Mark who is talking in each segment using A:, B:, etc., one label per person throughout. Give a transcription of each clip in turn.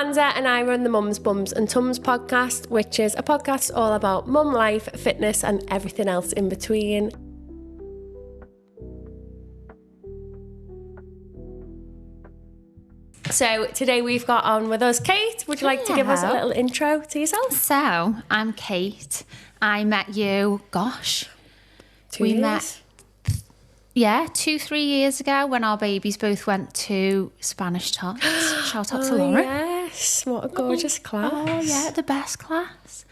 A: Amanda and I run the Mums, Bums and Tums podcast, which is a podcast all about mum life, fitness and everything else in between. So today we've got on with us Kate. Would you like to give us a little intro to yourself?
B: So, I'm Kate. I met you,
A: We
B: met 2-3 years ago when our babies both went to Spanish Tots. Shout out to Laura.
A: Yes, what a gorgeous class.
B: Oh yeah, the best class.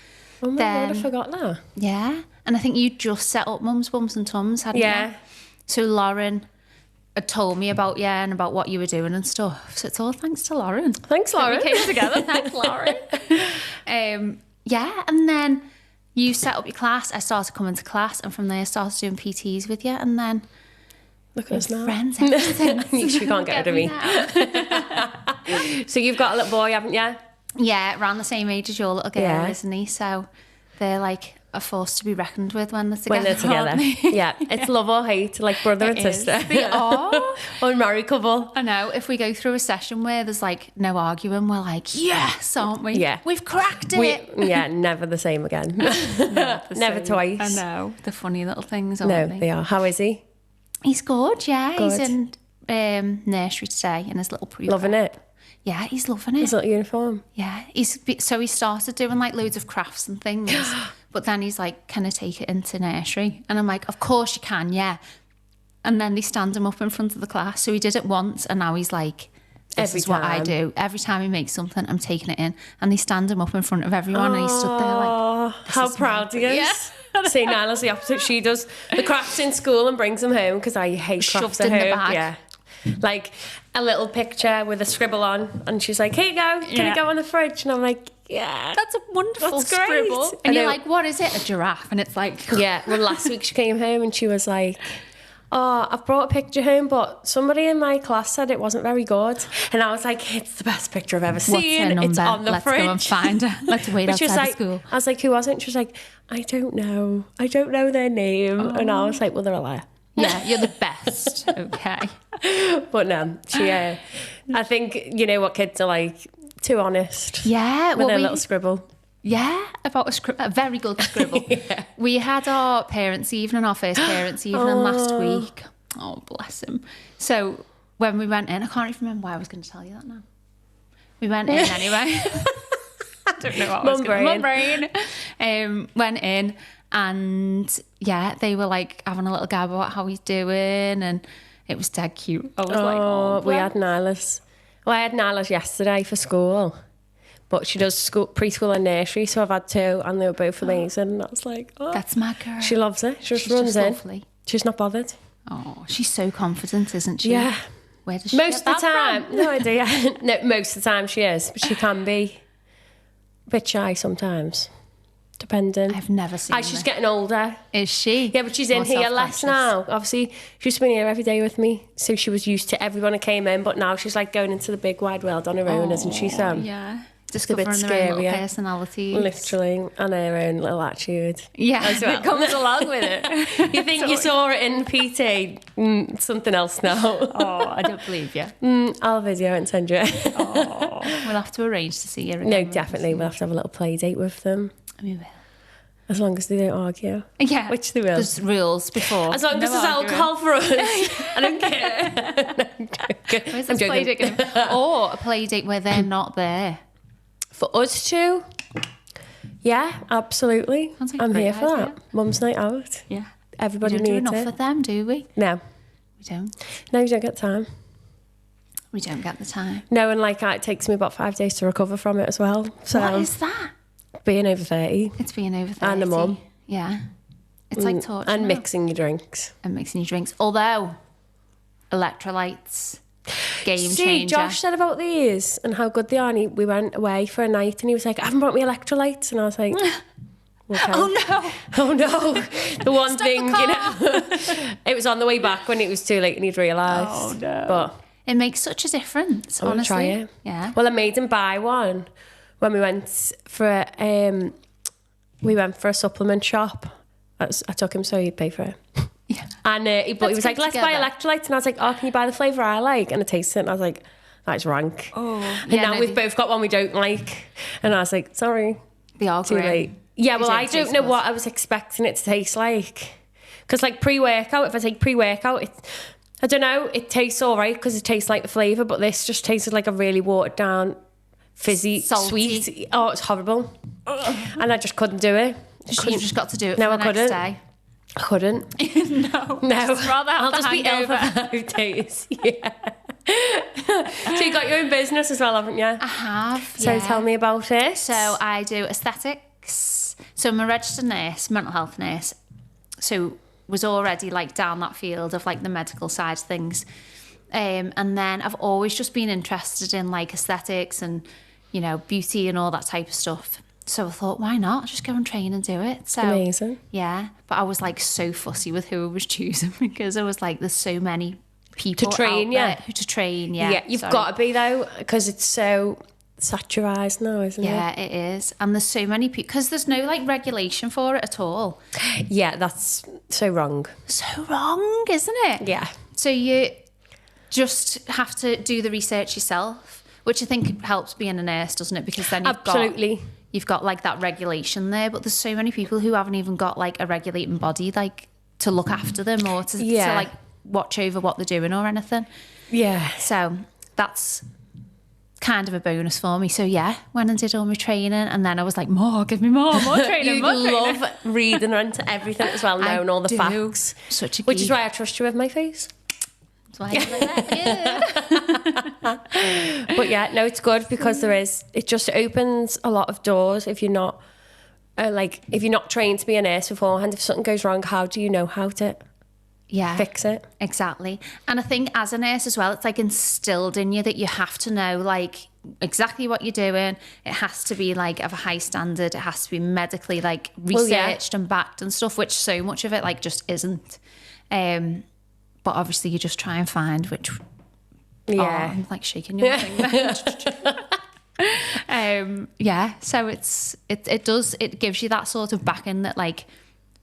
A: Oh my God, I forgot that.
B: Yeah, and I think you just set up Mums, Bums and Tums, hadn't you? So Lauren had told me about and about what you were doing and stuff. So it's all thanks to Lauren.
A: Thanks, Lauren.
B: We came together. Thanks, Lauren. And then you set up your class. I started coming to class, and from there I started doing PTs with you, and then
A: look at us now.
B: Friends ever since.
A: You can't get rid of me. So you've got a little boy, haven't you?
B: Yeah, around the same age as your little girl, isn't he? So they're like a force to be reckoned with when they're together.
A: Yeah, it's love or hate, like brother and sister.
B: They are.
A: Or a married couple.
B: I know. If we go through a session where there's like no arguing, we're like, yes, aren't we?
A: Yeah.
B: We've cracked it.
A: Never the same again. Never twice.
B: I know. The funny little things, aren't they?
A: They are. How is he?
B: He's good, yeah. Good. He's in nursery today in his little pre-prep.
A: Loving it?
B: Yeah, he's loving it.
A: His little uniform?
B: Yeah. He started doing like loads of crafts and things, but then he's like, can I take it into nursery? And I'm like, of course you can, yeah. And then they stand him up in front of the class. So he did it once, and now he's like, this is what I do. Every time he makes something, I'm taking it in. And they stand him up in front of everyone, and he stood there like,
A: how proud he is.
B: Yeah.
A: See, Nyla's the opposite. She does the crafts in school and brings them home, because I hate crafts at home.
B: The bag.
A: Yeah. Like a little picture with a scribble on, and she's like, here you go, can it go on the fridge? And I'm like, yeah,
B: that's a wonderful scribble.
A: Great.
B: And you're like, what is it? A giraffe? And it's like,
A: yeah. Well, last week she came home and she was like, oh, I've brought a picture home, but somebody in my class said it wasn't very good. And I was like, it's the best picture I've ever seen. It's on the fridge.
B: Let's go and find her. Let's wait outside the school.
A: I was like, who was it? And she was like, I don't know their name. Oh. And I was like, well, they're a liar.
B: Yeah, you're the best. Okay.
A: But no, she, I think, you know what kids are like, too honest.
B: Yeah.
A: With their little scribble.
B: Yeah, about a very good scribble. Yeah. We had our parents' evening, our first parents' evening last week. Oh, bless him. So when we went in, I can't even remember why I was going to tell you that now. We went in anyway. I don't know what I was going to Mum brain. Went in, and yeah, they were like having a little gab about how he's doing, and it was dead cute. I was like, oh,
A: we had Nyla's. Well, I had Nyla's yesterday for school. But she does preschool and nursery, so I've had two, and they were both amazing. And I was like, oh.
B: That's my girl.
A: She loves it. She just runs in.
B: Lovely.
A: She's not bothered.
B: Oh, she's so confident, isn't she?
A: Yeah.
B: Where does she
A: most
B: get
A: of the time,
B: from?
A: No idea. No, most of the time she is, but she can be a bit shy sometimes, depending.
B: I've never seen her.
A: She's getting older.
B: Is she?
A: Yeah, but she's in here less now. Obviously, she's been here every day with me, so she was used to everyone who came in, but now she's like going into the big wide world on her own, isn't she, Sam?
B: Yeah. Discovering their own little personalities.
A: Literally, and her own little attitude.
B: Yeah, as well. It comes along with it.
A: You think you saw it in PT, something else now.
B: Oh, I don't believe you.
A: I'll video and send you it.
B: Oh, we'll have to arrange to see you again.
A: No, definitely. We'll have to have a little play date with them.
B: We will.
A: As long as they don't argue.
B: Yeah.
A: Which they will.
B: There's rules before.
A: As long as there's alcohol for us. I don't care.
B: Where's this play date going? Or a play date where they're not there.
A: For us two? Yeah, absolutely.
B: Like
A: I'm here for
B: idea.
A: that. Mum's night out.
B: Yeah.
A: Everybody
B: needs it. We
A: needs
B: don't do enough for them, do we?
A: No.
B: We don't.
A: No, you don't get time.
B: We don't get the time.
A: No, and like it takes me about 5 days to recover from it as well. So
B: what is that?
A: Being over 30.
B: It's being over 30.
A: And a mum.
B: Yeah. It's like torture.
A: And mixing your drinks.
B: Although, electrolytes, game changer.
A: Josh said about these and how good they are. And we went away for a night and he was like, I haven't brought me electrolytes. And I was like, okay. Oh no. The one
B: Stop
A: thing,
B: the
A: you know. It was on the way back when it was too late and he'd realised.
B: Oh no.
A: But
B: it makes such a difference,
A: I
B: honestly.
A: Try it.
B: Yeah.
A: Well, I made him buy one when we went for a supplement shop. I took him so he'd pay for it.
B: Yeah.
A: And he was like, let's buy electrolytes. And I was like, oh, can you buy the flavour I like? And I tasted it and I was like, That's rank.
B: Oh,
A: and now we've both got one we don't like. And I was like, sorry.
B: They are
A: too late. Yeah, well, I don't know what I was expecting it to taste like. Because like pre-workout, if I take pre-workout, I don't know, it tastes all right because it tastes like the flavour, but this just tasted like a really watered down, fizzy,
B: salty.
A: Sweet. Oh, it's horrible. And I just couldn't do it.
B: You've just got to do it
A: no,
B: for the next day.
A: I couldn't.
B: No.
A: I'll just be ill for 5 days. Yeah. So you got your own business as well, haven't you?
B: I have.
A: So tell me about it.
B: So I do aesthetics. So I'm a registered nurse, mental health nurse. So was already like down that field of like the medical side of things. And then I've always just been interested in like aesthetics and, you know, beauty and all that type of stuff. So I thought, why not? Just go and train and do it. So
A: amazing.
B: Yeah. But I was like so fussy with who I was choosing because I was like, there's so many people
A: to train,
B: who to train. Yeah.
A: You've got to be though, because it's so saturised now, isn't it?
B: Yeah, it is. And there's so many people, because there's no like regulation for it at all.
A: Yeah, that's so wrong.
B: So wrong, isn't it?
A: Yeah.
B: So you just have to do the research yourself, which I think helps being a nurse, doesn't it? Because then you've got like that regulation there, but there's so many people who haven't even got like a regulating body like to look after them or to like watch over what they're doing or anything.
A: Yeah.
B: So that's kind of a bonus for me. So yeah, went and did all my training, and then I was like, give me more training.
A: You love reading into everything as well, knowing all the facts.
B: Such a
A: which is why I trust you with my face.
B: That's why I like that. Yeah.
A: But yeah, no, it's good because it just opens a lot of doors if you're not if you're not trained to be a nurse beforehand. If something goes wrong, how do you know how to fix it?
B: Exactly. And I think as a nurse as well, it's like instilled in you that you have to know like exactly what you're doing. It has to be like of a high standard. It has to be medically like researched and backed and stuff, which so much of it like just isn't. But obviously you just try and find which I'm like shaking your thing there. So it gives you that sort of backing that like,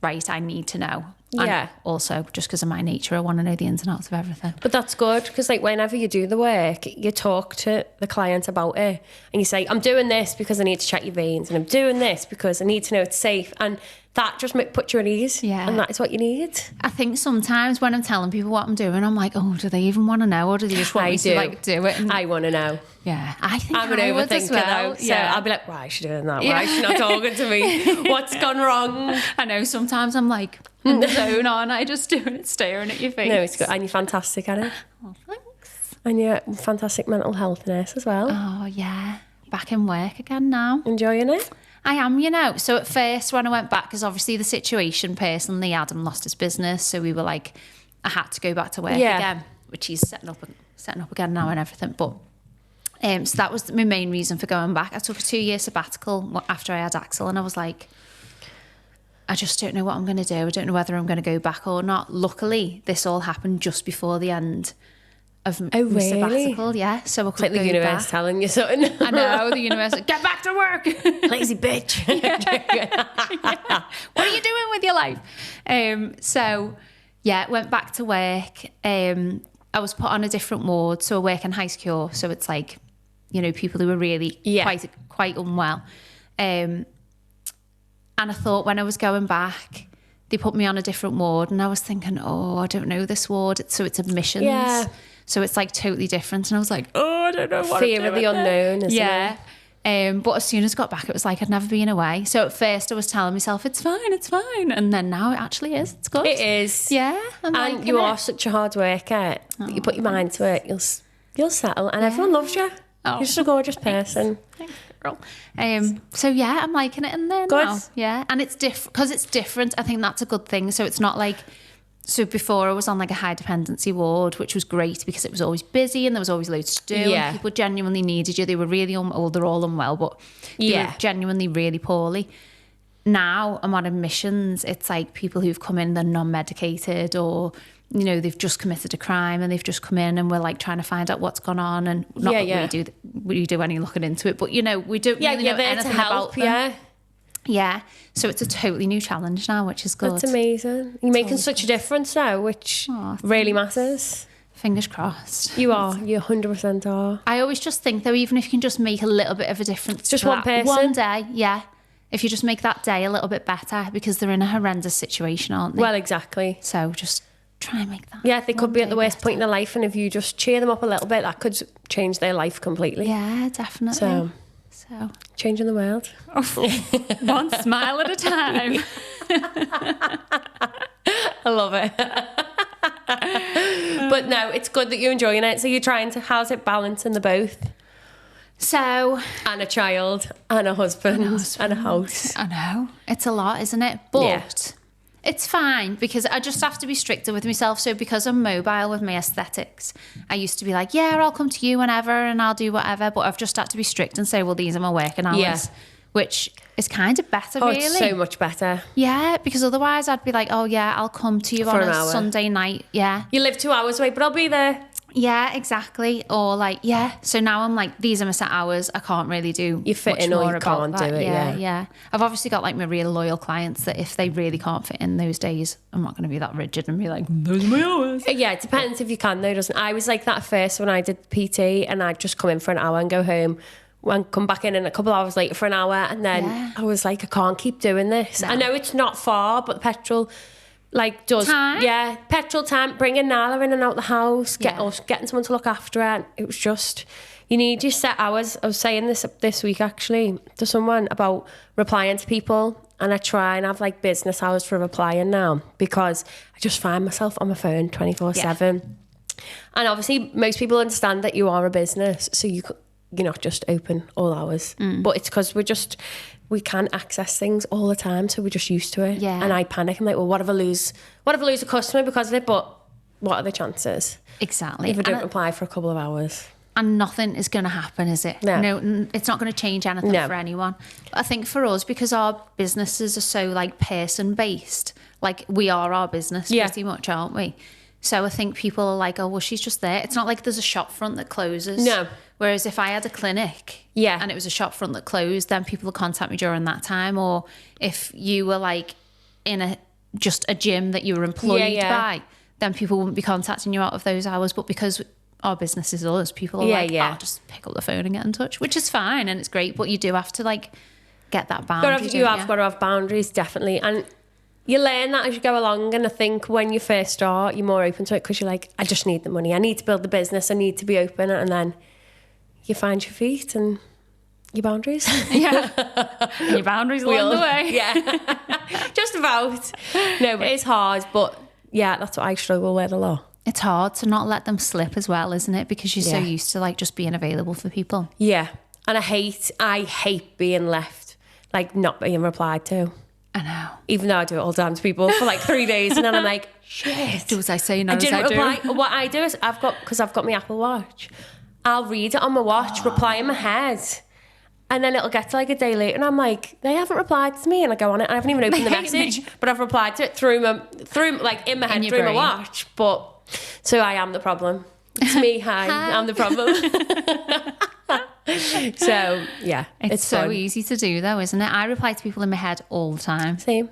B: right, I need to know. And also, just because of my nature, I want to know the ins and outs of everything.
A: But that's good because, like, whenever you do the work, you talk to the client about it and you say, I'm doing this because I need to check your veins, and I'm doing this because I need to know it's safe. And that just puts you at ease. Yeah. And that is what you need.
B: I think sometimes when I'm telling people what I'm doing, I'm like, oh, do they even want to know, or do they just want me to like do it? And
A: I want to know.
B: Yeah. I think
A: I'm an overthinker though. So I'll be like, why is she doing that? Why is she not talking to me? What's gone wrong?
B: I know sometimes I'm like in the zone, aren't I? Just doing it, staring at your face.
A: No, it's good. And you're fantastic at it.
B: Oh, thanks.
A: And you're a fantastic mental health nurse as well.
B: Oh, yeah. Back in work again now.
A: Enjoying it?
B: I am, you know. So at first when I went back, because obviously the situation personally, Adam lost his business. So we were like, I had to go back to work again, which he's setting up again now and everything. But so that was my main reason for going back. I took a 2-year sabbatical after I had Axel, and I was like, I just don't know what I'm going to do. I don't know whether I'm going to go back or not. Luckily, this all happened just before the end of my sabbatical. Yeah, so I could
A: go back. It's like the universe telling you something.
B: I know, the universe, get back to work.
A: Lazy bitch.
B: What are you doing with your life? Went back to work. I was put on a different ward, so I work in high secure. So it's like, you know, people who are really quite unwell. And I thought when I was going back, they put me on a different ward, and I was thinking, I don't know this ward. So it's admissions. Yeah. So it's like totally different. And I was like, I don't know what
A: Fear of the unknown, isn't it?
B: But as soon as I got back, it was like I'd never been away. So at first I was telling myself, it's fine. And then now it actually is. It's good.
A: It is.
B: Yeah.
A: And you are such a hard worker. You put your mind to it, you'll settle. And everyone loves you. You're just a gorgeous person.
B: Thanks, girl. So yeah, I'm liking it in there now. Yeah. And it's different, because it's different. I think that's a good thing. So it's not like, so before I was on like a high dependency ward, which was great because it was always busy and there was always loads to do. Yeah. And people genuinely needed you. They were really they're all unwell, but they were genuinely really poorly. Now I'm on admissions. It's like people who've come in, they're non-medicated, or, you know, they've just committed a crime and they've just come in and we're like trying to find out what's gone on. And not that we do any looking into it, but, you know, we don't really know anything about them. Yeah, so it's a totally new challenge now, which is good.
A: That's amazing. You're making such a difference now, which really matters.
B: Fingers crossed.
A: You 100% are.
B: I always just think, though, even if you can just make a little bit of a difference,
A: just one person,
B: one day, yeah. If you just make that day a little bit better, because they're in a horrendous situation, aren't they?
A: Well, exactly.
B: So just try and make that.
A: Yeah, they could be at the worst point in their life, and if you just cheer them up a little bit, that could change their life completely.
B: Yeah, definitely. So
A: changing the world.
B: One smile at a time.
A: I love it. But no, it's good that you're enjoying it. So you're trying to, how's it balancing the both?
B: So,
A: and a child, and a husband, and a house.
B: I know. It's a lot, isn't it? But it's fine, because I just have to be stricter with myself. So because I'm mobile with my aesthetics, I used to be like, yeah, I'll come to you whenever and I'll do whatever. But I've just had to be strict and say, well, these are my working hours. Yeah. Which is kind of better, really.
A: It's so much better.
B: Yeah, because otherwise I'd be like, oh, yeah, I'll come to you on a Sunday night. Yeah.
A: You live 2 hours away, but I'll be there.
B: Yeah, exactly. Or like, yeah. So now I'm like, these are my set hours. I can't really do
A: you fit in or you can't do it.
B: Yeah. I've obviously got like my real loyal clients that if they really can't fit in those days, I'm not going to be that rigid and be like, those are my hours.
A: Yeah, it depends if you can though, doesn't it? I was like that first when I did PT, and I'd just come in for an hour and go home and come back in a couple of hours later for an hour, and then I was like, I can't keep doing this. No. I know it's not far, but the petrol does
B: time?
A: Yeah, petrol time, bringing Nala in and out the house, getting someone to look after her. It was just, you need your set hours. I was saying this week actually to someone about replying to people, and I try and have like business hours for replying now, because I just find myself on my phone 24/7. And obviously most people understand that you are a business, so you're not just open all hours, but it's because we can't access things all the time, so we're just used to it.
B: Yeah.
A: And I panic. I'm like, well, what if I lose a customer because of it? But what are the chances?
B: Exactly.
A: If I don't reply for a couple of hours.
B: And nothing is going to happen, is it? No, it's not going to change anything for anyone. But I think for us, because our businesses are so like person based, like we are our business pretty much, aren't we? So I think people are like, oh, well, she's just there. It's not like there's a shop front that closes.
A: No.
B: Whereas if I had a clinic and it was a shop front that closed, then people would contact me during that time. Or if you were like in just a gym that you were employed by, then people wouldn't be contacting you out of those hours. But because our business is us, people are like, oh, just pick up the phone and get in touch, which is fine and it's great. But you do have to like get that boundary.
A: You have got to have boundaries, definitely. And you learn that as you go along, and I think when you first start, you're more open to it because you're like, I just need the money. I need to build the business. I need to be open. And then you find your feet and your boundaries.
B: Yeah. And your boundaries along the way.
A: Yeah. Just about. No, but it's hard. But yeah, that's what I struggle with a lot.
B: It's hard to not let them slip as well, isn't it? Because you're so used to like just being available for people.
A: Yeah. And I hate being left, like not being replied to.
B: I know.
A: Even though I do it all the time to people for like 3 days, and then I'm like, shit.
B: Do as I say, no
A: as I do. What I do is because I've got my Apple Watch, I'll read it on my watch, reply in my head, and then it'll get to like a day later, and I'm like, they haven't replied to me, and I go on it, and I haven't even opened the message, but I've replied to it through like in my head, through my watch. But so I am the problem. It's me. Hi. I'm the problem. So yeah,
B: it's so fun. Easy to do though, isn't it? I reply to people in my head all the time.
A: Same.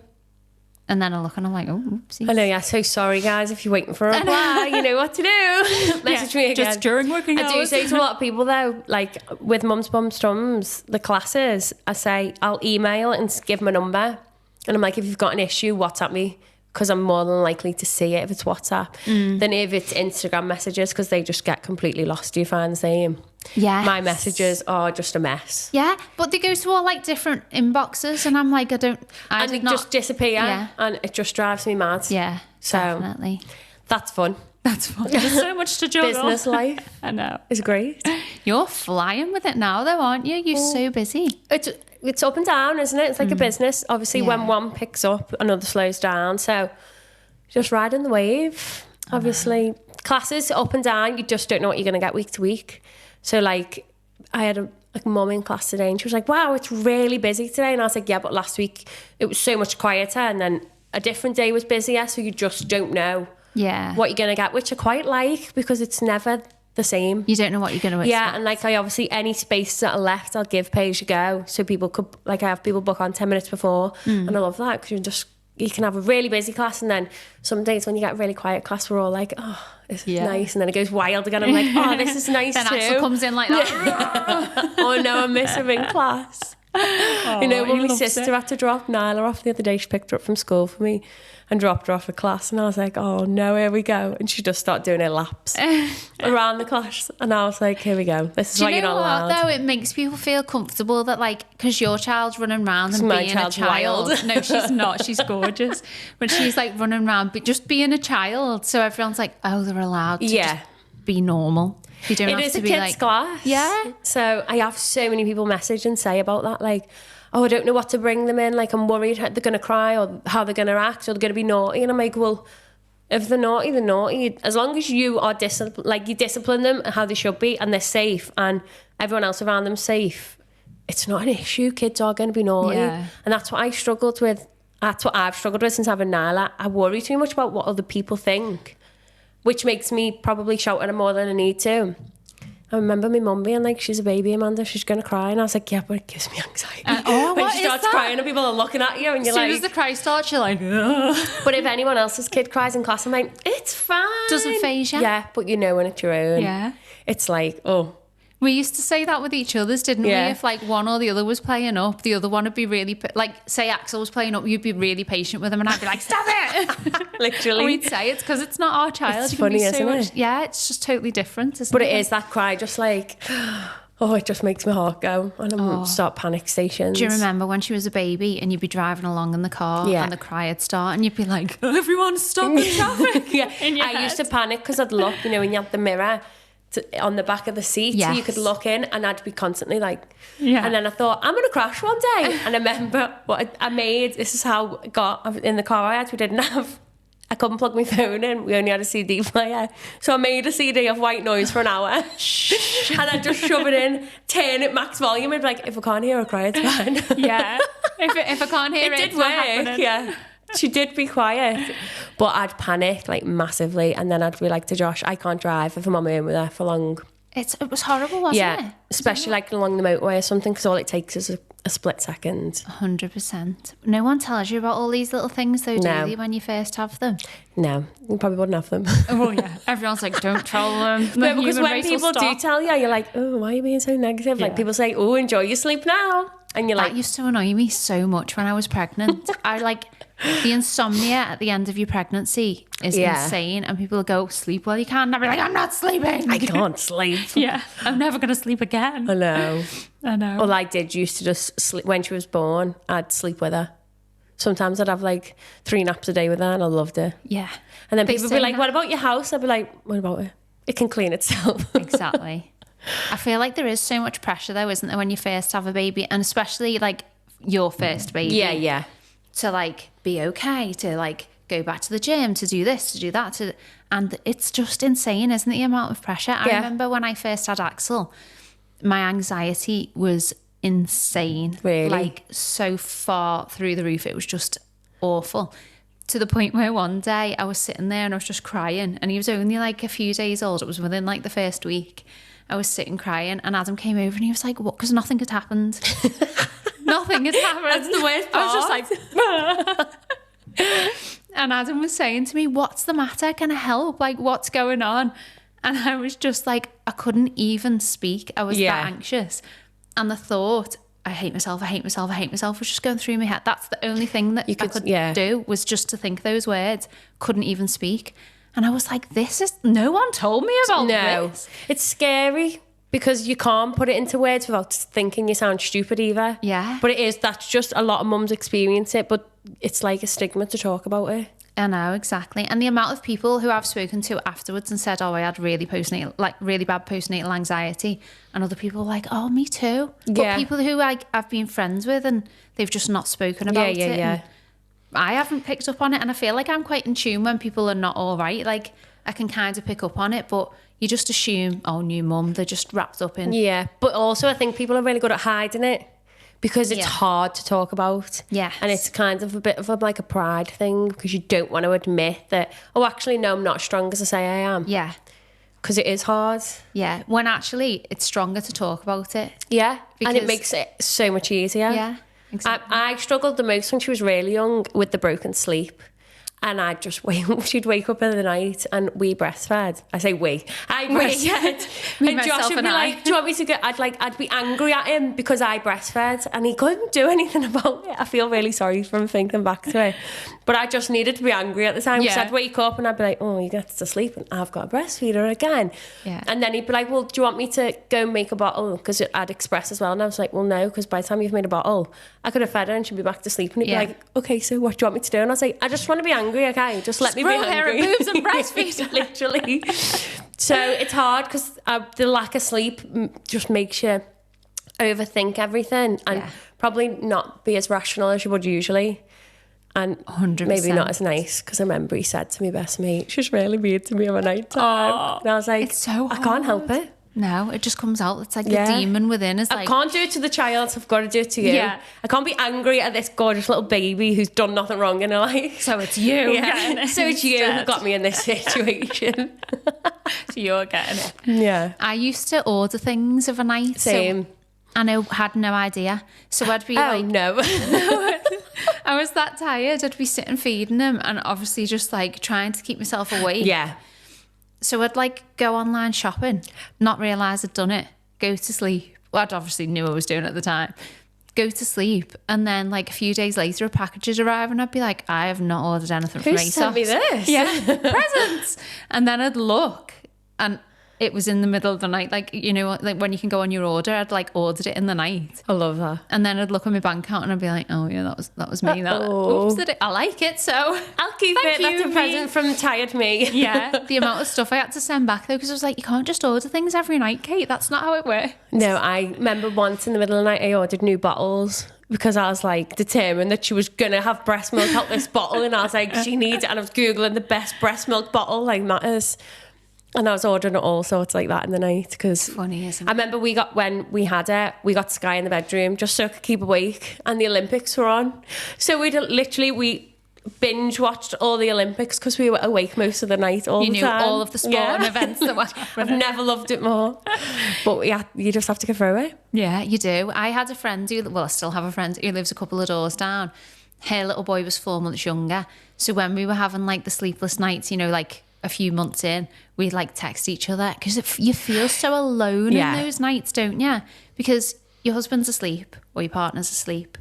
B: And then I look and I'm like, oh, oopsies.
A: I know, yeah, so sorry guys if you're waiting for a reply, you know what to do. Message me again.
B: Just during working hours.
A: I do say to a lot of people though, like with Mums Tums, the classes, I say I'll email and give my number, and I'm like, if you've got an issue, WhatsApp me, because I'm more than likely to see it if it's WhatsApp than if it's Instagram messages, because they just get completely lost. Do you find the same?
B: Yeah.
A: My messages are just a mess.
B: Yeah, but they go to all like different inboxes, and I'm like,
A: and they just disappear, and it just drives me mad.
B: Yeah, so definitely.
A: That's fun.
B: That's fun. There's so much to juggle.
A: Business life.
B: I know.
A: It's great.
B: You're flying with it now though, aren't you? You're so busy.
A: It's up and down, isn't it? It's like a business. Obviously, when one picks up, another slows down. So just riding the wave. Obviously, classes up and down. You just don't know what you're going to get week to week. So like, I had a mum in class today, and she was like, wow, it's really busy today. And I was like, yeah, but last week it was so much quieter, and then a different day was busier. So you just don't know what you're going to get, which I quite like, because it's never the same.
B: You don't know what you're going to expect.
A: Yeah, and like I obviously, any space that are left, I'll give pay as you go. So people could, like I have people book on 10 minutes before, and I love that, because you just you can have a really busy class, and then some days when you get a really quiet class, we're all like, oh, this is nice, and then it goes wild again. I'm like, oh, this is nice
B: then
A: too.
B: Axel comes in like that.
A: Oh no, I miss him in class.
B: Oh,
A: you know, when my sister had to drop Nyla off the other day, she picked her up from school for me and dropped her off at class, and I was like, oh no, here we go. And she just started doing her laps around the class, and I was like, here we go, this is why you're not allowed.
B: Though it makes people feel comfortable that, like, because your child's running around and
A: my
B: being a child. No, she's not, she's gorgeous, but she's like running around but just being a child, so everyone's like, oh, they're allowed to just be normal. You don't
A: it
B: have
A: is
B: to
A: a
B: be
A: kids
B: like,
A: class.
B: Yeah.
A: So I have so many people message and say about that, like, oh, I don't know what to bring them in. Like, I'm worried how they're going to cry or how they're going to act or they're going to be naughty. And I'm like, well, if they're naughty, they're naughty. As long as you are you discipline them how they should be and they're safe and everyone else around them safe, it's not an issue. Kids are going to be naughty. Yeah. And that's what I struggled with. That's what I've struggled with since having Nyla. I worry too much about what other people think, which makes me probably shout at them more than I need to. I remember my mum being like, she's a baby, Amanda, she's going to cry. And I was like, yeah, but it gives me anxiety. When she starts crying and people are looking at you and you're like...
B: As soon as the cry starts, you're like... Ugh.
A: But if anyone else's kid cries in class, I'm like, it's fine.
B: Doesn't faze you.
A: Yeah, but you know when it's your own.
B: Yeah.
A: It's like, oh...
B: We used to say that with each other's, didn't we? If like one or the other was playing up, the other one would be really... Like, say Axel was playing up, you'd be really patient with him and I'd be like, stop it!
A: Literally.
B: And we'd say it's because it's not our child.
A: It's funny, isn't it?
B: Yeah, it's just totally different, isn't
A: but
B: it?
A: But it is that cry, just like... Oh, it just makes my heart go and I start panic stations.
B: Do you remember when she was a baby and you'd be driving along in the car and the cry would start and you'd be like, everyone stop the traffic?
A: I used to panic because I'd look, you know, when you had the mirror on the back of the seat, so you could look in and I'd be constantly like, and then I thought, I'm going to crash one day. And I remember what I made, this is how I got in the car I had, I couldn't plug my phone in. We only had a CD player. So I made a CD of white noise for an hour. And I'd just shove it in, turn it max volume. I'd be like, if I can't hear her cry, it's fine.
B: Yeah. If I can't hear it,
A: did
B: it's
A: work,
B: not happening.
A: Yeah. She did be quiet. But I'd panic, like, massively. And then I'd be like to Josh, I can't drive if I'm on my own with her for long.
B: It was horrible, wasn't it?
A: Yeah, especially like along the motorway or something, because all it takes is a split second.
B: 100%. No one tells you about all these little things, though, do they, when you first have them?
A: No, you probably wouldn't have them.
B: Oh, yeah. Everyone's like, don't tell them.
A: No, because when people do tell you, you're like, oh, why are you being so negative? Yeah. Like, people say, oh, enjoy your sleep now. And you're like...
B: That used to annoy me so much when I was pregnant. The insomnia at the end of your pregnancy is insane, and people go, sleep while you can, and I'll be like, I'm not sleeping.
A: I can't sleep.
B: Yeah, I'm never going to sleep again.
A: I know.
B: Well,
A: I did used to just sleep. When she was born, I'd sleep with her. Sometimes I'd have like 3 naps a day with her, and I loved it.
B: Yeah.
A: And then people would be like, what about your house? I'd be like, what about it? It can clean itself.
B: Exactly. I feel like there is so much pressure, though, isn't there, when you first have a baby, and especially like your first baby.
A: Yeah.
B: To like be okay, to like go back to the gym, to do this, to do that, and it's just insane, isn't it, the amount of pressure? I remember when I first had Axel, my anxiety was insane.
A: Really?
B: Like so far through the roof, it was just awful. To the point where one day I was sitting there and I was just crying, and he was only like a few days old. It was within like the first week. I was sitting crying, and Adam came over and he was like, what? Because nothing had happened. Nothing has happened.
A: That's the worst part.
B: I was just like... And Adam was saying to me, what's the matter? Can I help? Like, what's going on? And I was just like, I couldn't even speak. I was that anxious. And the thought, I hate myself was just going through my head. That's the only thing that I could do, was just to think those words. Couldn't even speak. And I was like, no one told me about this.
A: It's scary because you can't put it into words without thinking you sound stupid either.
B: Yeah.
A: But that's just a lot of mums experience it, but it's like a stigma to talk about it.
B: I know, exactly. And the amount of people who I've spoken to afterwards and said, oh, I had really bad postnatal anxiety. And other people were like, oh, me too. But people who I've been friends with and they've just not spoken about it. Yeah. I haven't picked up on it, and I feel like I'm quite in tune when people are not all right. Like, I can kind of pick up on it, but you just assume, oh, new mum, they're just wrapped up in...
A: Yeah, but also I think people are really good at hiding it because it's hard to talk about.
B: Yeah.
A: And it's kind of a bit of like a pride thing because you don't want to admit that, oh, actually, no, I'm not as strong as I say I am.
B: Yeah.
A: Because it is hard.
B: Yeah, when actually it's stronger to talk about it.
A: Yeah, and it makes it so much easier.
B: Yeah. exactly.
A: I struggled the most when she was really young with the broken sleep. And I'd just she'd wake up in the night and we breastfed. I say I breastfed.
B: Me,
A: and Josh
B: myself,
A: would
B: and
A: be
B: I.
A: like, do you want me to go? I'd be angry at him because I breastfed and he couldn't do anything about it. I feel really sorry for him thinking back to it. But I just needed to be angry at the time because I'd wake up and I'd be like, oh, you get to sleep and I've got to breastfeed her again.
B: Yeah.
A: And then he'd be like, well, do you want me to go make a bottle? Because I'd express as well. And I was like, well, no, because by the time you've made a bottle, I could have fed her and she'd be back to sleep. And he'd be like, okay, so what do you want me to do? And I was like, I just want to be angry, okay? Just let me be hungry.
B: Hair and boobs and breastfeed.
A: Literally. So it's hard because the lack of sleep just makes you overthink everything and probably not be as rational as you would usually. And
B: 100%.
A: maybe not as nice, because I remember he said to me best mate, she's really mean to me over night time. And I was like,
B: it's so hard.
A: I can't help it.
B: No, it just comes out. It's like the demon within is
A: I can't do it to the child, I've got to do it to you.
B: Yeah.
A: I can't be angry at this gorgeous little baby who's done nothing wrong in her life.
B: So it's you.
A: Yeah. So it's you who got me in this situation.
B: So you're getting it.
A: Yeah.
B: I used to order things of a night.
A: Same.
B: And I had no idea. So I'd be
A: no.
B: I was that tired. I'd be sitting feeding him and obviously just like trying to keep myself awake.
A: Yeah.
B: So I'd like go online shopping, not realise I'd done it, go to sleep. Well, I'd obviously knew I was doing it at the time. Go to sleep, and then like a few days later, a package would arrive, and I'd be like, I have not ordered anything from ASOS.
A: Who sent me this?
B: Yeah, presents. And then I'd look, and it was in the middle of the night, like, you know, like when you can go on your order, I'd like ordered it in the night.
A: I love that.
B: And then I'd look at my bank account and I'd be like, oh yeah, that was me. That. Oops, I like it, so
A: I'll keep it. That's a present from tired me.
B: Yeah, the amount of stuff I had to send back though, because I was like, you can't just order things every night, Kate. That's not how it works.
A: No, I remember once in the middle of the night I ordered new bottles because I was like determined that she was gonna have breast milk out this bottle, and I was like, she needs it, and I was googling the best breast milk bottle like matters. And I was ordering all sorts like that in the night because
B: funny, isn't it?
A: I remember when we had it, we got Sky in the bedroom just so I could keep awake, and the Olympics were on. So we binge watched all the Olympics because we were awake most of the night all the time.
B: You knew all of the sport and events that were
A: I've never loved it more. But yeah, you just have to get through it.
B: Yeah, you do. I had a friend I still have a friend who lives a couple of doors down. Her little boy was 4 months younger. So when we were having like the sleepless nights, you know, like a few months in, we'd like text each other because you feel so alone in those nights, don't you? Because your husband's asleep or your partner's asleep.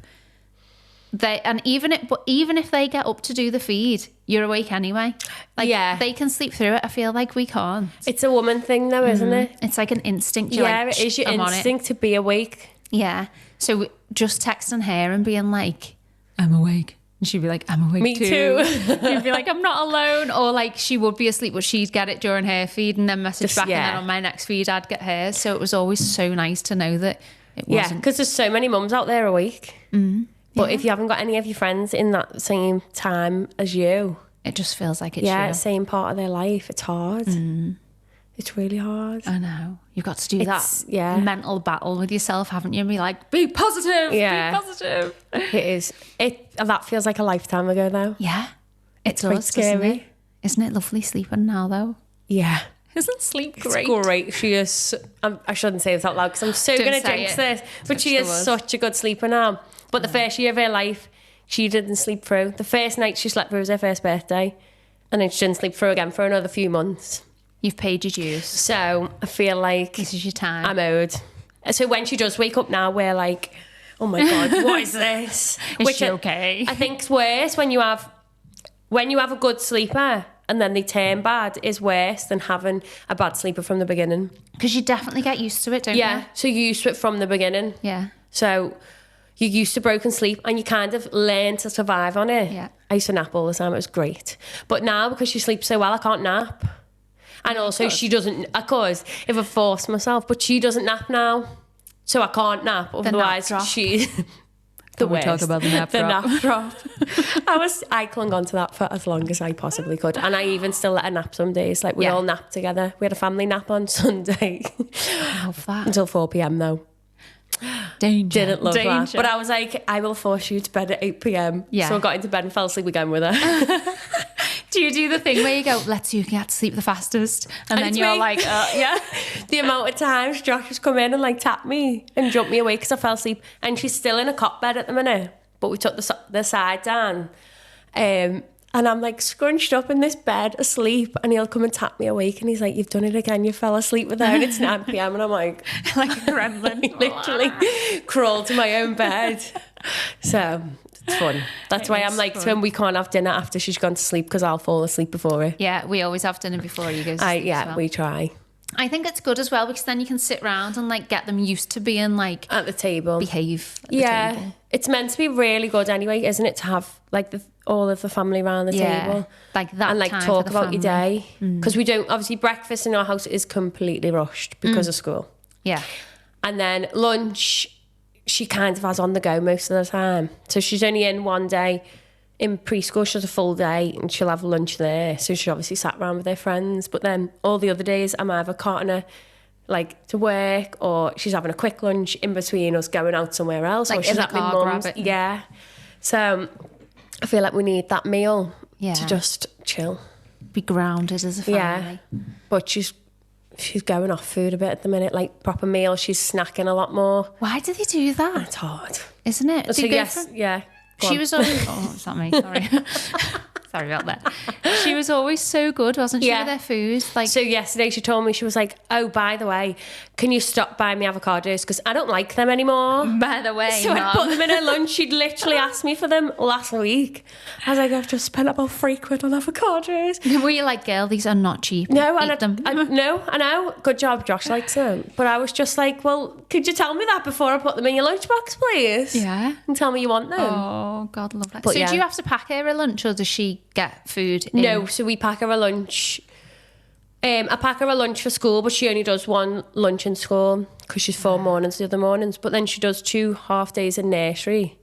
B: Even if they get up to do the feed, you're awake anyway. Like, they can sleep through it. I feel like we can't.
A: It's a woman thing though, isn't it?
B: It's like an instinct.
A: It is your instinct to be awake.
B: Yeah. So just texting her and being like, I'm awake. And she'd be like, I'm awake
A: Me too.
B: You'd be like, I'm not alone. Or like she would be asleep, but she'd get it during her feed and then message back. And then on my next feed, I'd get hers. So it was always so nice to know that it wasn't.
A: Yeah, because there's so many mums out there awake. But if you haven't got any of your friends in that same time as you,
B: it just feels like it's you.
A: Same part of their life. It's hard. It's really hard.
B: I know. You've got to do that mental battle with yourself, haven't you? And be like, be positive. Yeah. Be positive.
A: It is. That feels like a lifetime ago, though.
B: Yeah.
A: It's quite scary.
B: Isn't it lovely sleeping now, though?
A: Yeah.
B: Isn't sleep great?
A: It's great. She is. I shouldn't say this out loud because I'm so going to jinx this. But she is such a good sleeper now. But the first year of her life, she didn't sleep through. The first night she slept through was her first birthday. And then she didn't sleep through again for another few months.
B: You've paid your dues.
A: So I feel like
B: this is your time.
A: I'm owed. So when she does wake up now, we're like, oh my God, what is this?
B: Is she okay?
A: I think it's worse when you have a good sleeper and then they turn bad is worse than having a bad sleeper from the beginning.
B: Because you definitely get used to it, don't you?
A: Yeah, so you're used to it from the beginning.
B: Yeah.
A: So you're used to broken sleep and you kind of learn to survive on it.
B: Yeah.
A: I used to nap all the time. It was great. But now, because she sleeps so well, I can't nap. And also she doesn't, of course, if I force myself, but she doesn't nap now. So I can't nap. Otherwise, she...
B: the worst. We talk about the nap drop.
A: The nap drop. I clung on to that for as long as I possibly could. And I even still let her nap some days. Like, we all nap together. We had a family nap on Sunday.
B: I love that.
A: Until 4 p.m, though.
B: Danger.
A: Didn't love that. But I was like, I will force you to bed at 8 p.m.
B: Yeah.
A: So I got into bed and fell asleep again with her.
B: Do you do the thing where you go, let's see who can get to sleep the fastest? And then you're like, yeah.
A: The amount of times Josh has come in and like tapped me and jumped me awake because I fell asleep. And she's still in a cot bed at the minute, but we took the side down. And I'm like scrunched up in this bed asleep, and he'll come and tap me awake and he's like, you've done it again, you fell asleep with her, and it's 9 p.m. and I'm like
B: like a gremlin.
A: literally crawled to my own bed. So it's fun. That's why I'm like, fun. When we can't have dinner after she's gone to sleep because I'll fall asleep before her.
B: Yeah, we always have dinner before you go to sleep.
A: Yeah, well. We try.
B: I think it's good as well because then you can sit around and like get them used to being like
A: at the table,
B: behave at the table.
A: It's meant to be really good anyway, isn't it, to have like all of the family around the table,
B: like that,
A: and like
B: time
A: talk about
B: family.
A: your day, because we don't, obviously breakfast in our house is completely rushed because of school, and then lunch she kind of has on the go most of the time, so she's only in one day. In preschool, she has a full day and she'll have lunch there. So she obviously sat around with her friends. But then all the other days, I'm either carting her like to work, or she's having a quick lunch in between us going out somewhere else.
B: Like
A: or she's
B: in the
A: at my
B: car,
A: mum's.
B: grab it.
A: Yeah. So I feel like we need that meal to just chill.
B: Be grounded as a family.
A: Yeah. But she's going off food a bit at the minute, like proper meal. She's snacking a lot more.
B: Why do they do that?
A: It's hard.
B: Isn't it?
A: So yes, yeah.
B: She was always... Oh, it's not me, sorry. Sorry about that. She was always so good, wasn't she, with her food? Like,
A: so yesterday she told me, she was like, oh, by the way, can you stop buying me avocados? Because I don't like them anymore.
B: By the way,
A: so I put them in her lunch. She'd literally asked me for them last week. I was like, I've just spent about £3 on avocados.
B: Were you like, girl, these are not cheap.
A: No,
B: Eat them.
A: I know. Good job, Josh likes them. But I was just like, well, could you tell me that before I put them in your lunchbox, please?
B: Yeah.
A: And tell me you want them.
B: Oh, God, love that.
A: But
B: so do you have to pack her a lunch, or does she get food in?
A: No, so we pack her a lunch. I pack her a lunch for school, but she only does one lunch in school because she's 4 mornings the other mornings. But then she does 2 half days in nursery.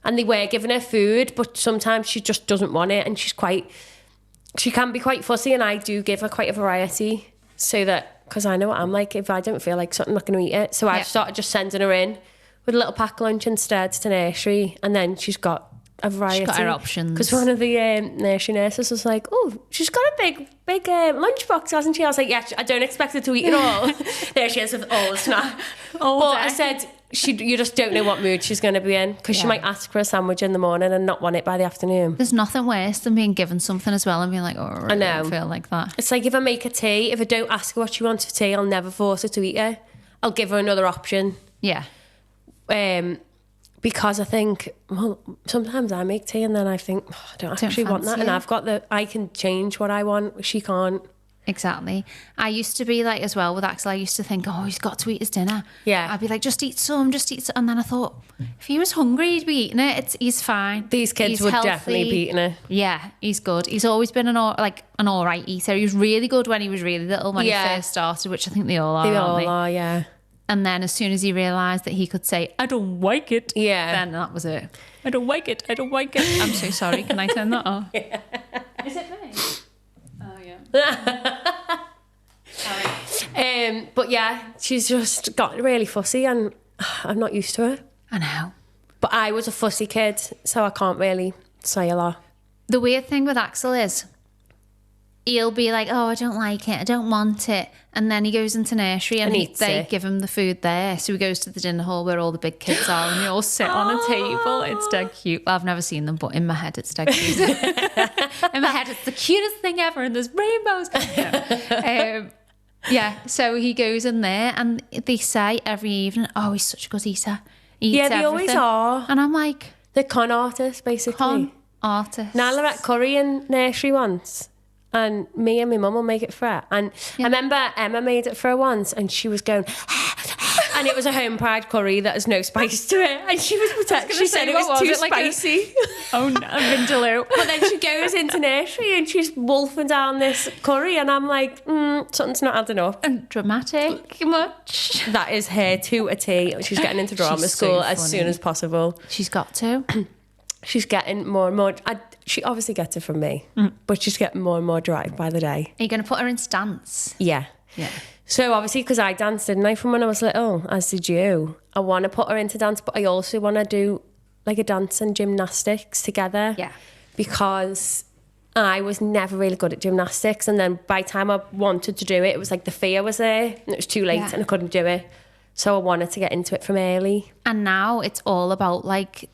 A: And they were giving her food, but sometimes she just doesn't want it. And she can be quite fussy, and I do give her quite a variety so that, because I know what I'm like, if I don't feel like something, I'm not going to eat it. So I've started just sending her in with a little pack lunch instead to nursery, and then she's got a variety.
B: She's got her options.
A: Because one of the nursery nurses was like, oh, she's got a big lunchbox, hasn't she? I was like, yeah, I don't expect her to eat it all. There she is with all the snack. But I said, you just don't know what mood she's going to be in, because she might ask for a sandwich in the morning and not want it by the afternoon.
B: There's nothing worse than being given something as well and being like, oh, I don't feel like that.
A: It's like if I make a tea, if I don't ask her what she wants for tea, I'll never force her to eat it. I'll give her another option.
B: Yeah.
A: Because I think, well, sometimes I make tea and then I think, I don't actually want that. And I can change what I want. She can't.
B: Exactly. I used to be like, as well with Axel, I used to think, oh, he's got to eat his dinner.
A: Yeah.
B: I'd be like, just eat some. And then I thought, if he was hungry, he'd be eating it. He's fine.
A: These kids would definitely be eating it.
B: Yeah, he's good. He's always been an all right eater. He was really good when he was really little, when he first started, which I think they all are.
A: They all are, yeah.
B: And then as soon as he realised that he could say, I don't like it, then that was it. I don't like it. I'm so sorry. Can I turn that off? Yeah. Is it me? Oh, yeah.
A: But yeah, she's just got really fussy and I'm not used to it.
B: I know.
A: But I was a fussy kid, so I can't really say a lot.
B: The weird thing with Axel is he'll be like, oh, I don't like it, I don't want it. And then he goes into nursery and they give him the food there. So he goes to the dinner hall where all the big kids are and they all sit on a table. It's dead cute. Well, I've never seen them, but in my head it's dead cute. In my head it's the cutest thing ever and there's rainbows. Yeah, so he goes in there and they say every evening, oh, he's such a good eater. He eats
A: they always are.
B: And I'm like...
A: They're con artists, basically.
B: Con artists.
A: Nyla ate curry in nursery once. And me and my mum will make it for her. And I remember Emma made it for her once and she was going, and it was a home pride curry that has no spice to it. And she was protected. She said it was too spicy.
B: Oh no, Vindaloo.
A: But then she goes into nursery and she's wolfing down this curry and I'm like, something's not adding up.
B: And dramatic much.
A: That is her to a T. She's getting into drama school as soon as possible.
B: She's got to.
A: She's getting more and more... She obviously gets it from me, but she's getting more and more drive by the day.
B: Are you going to put her in dance?
A: Yeah. So obviously, because I danced, didn't I, from when I was little, as did you, I want to put her into dance, but I also want to do like a dance and gymnastics together.
B: Yeah.
A: Because I was never really good at gymnastics, and then by the time I wanted to do it, it was like the fear was there, and it was too late, and I couldn't do it. So I wanted to get into it from early.
B: And now it's all about like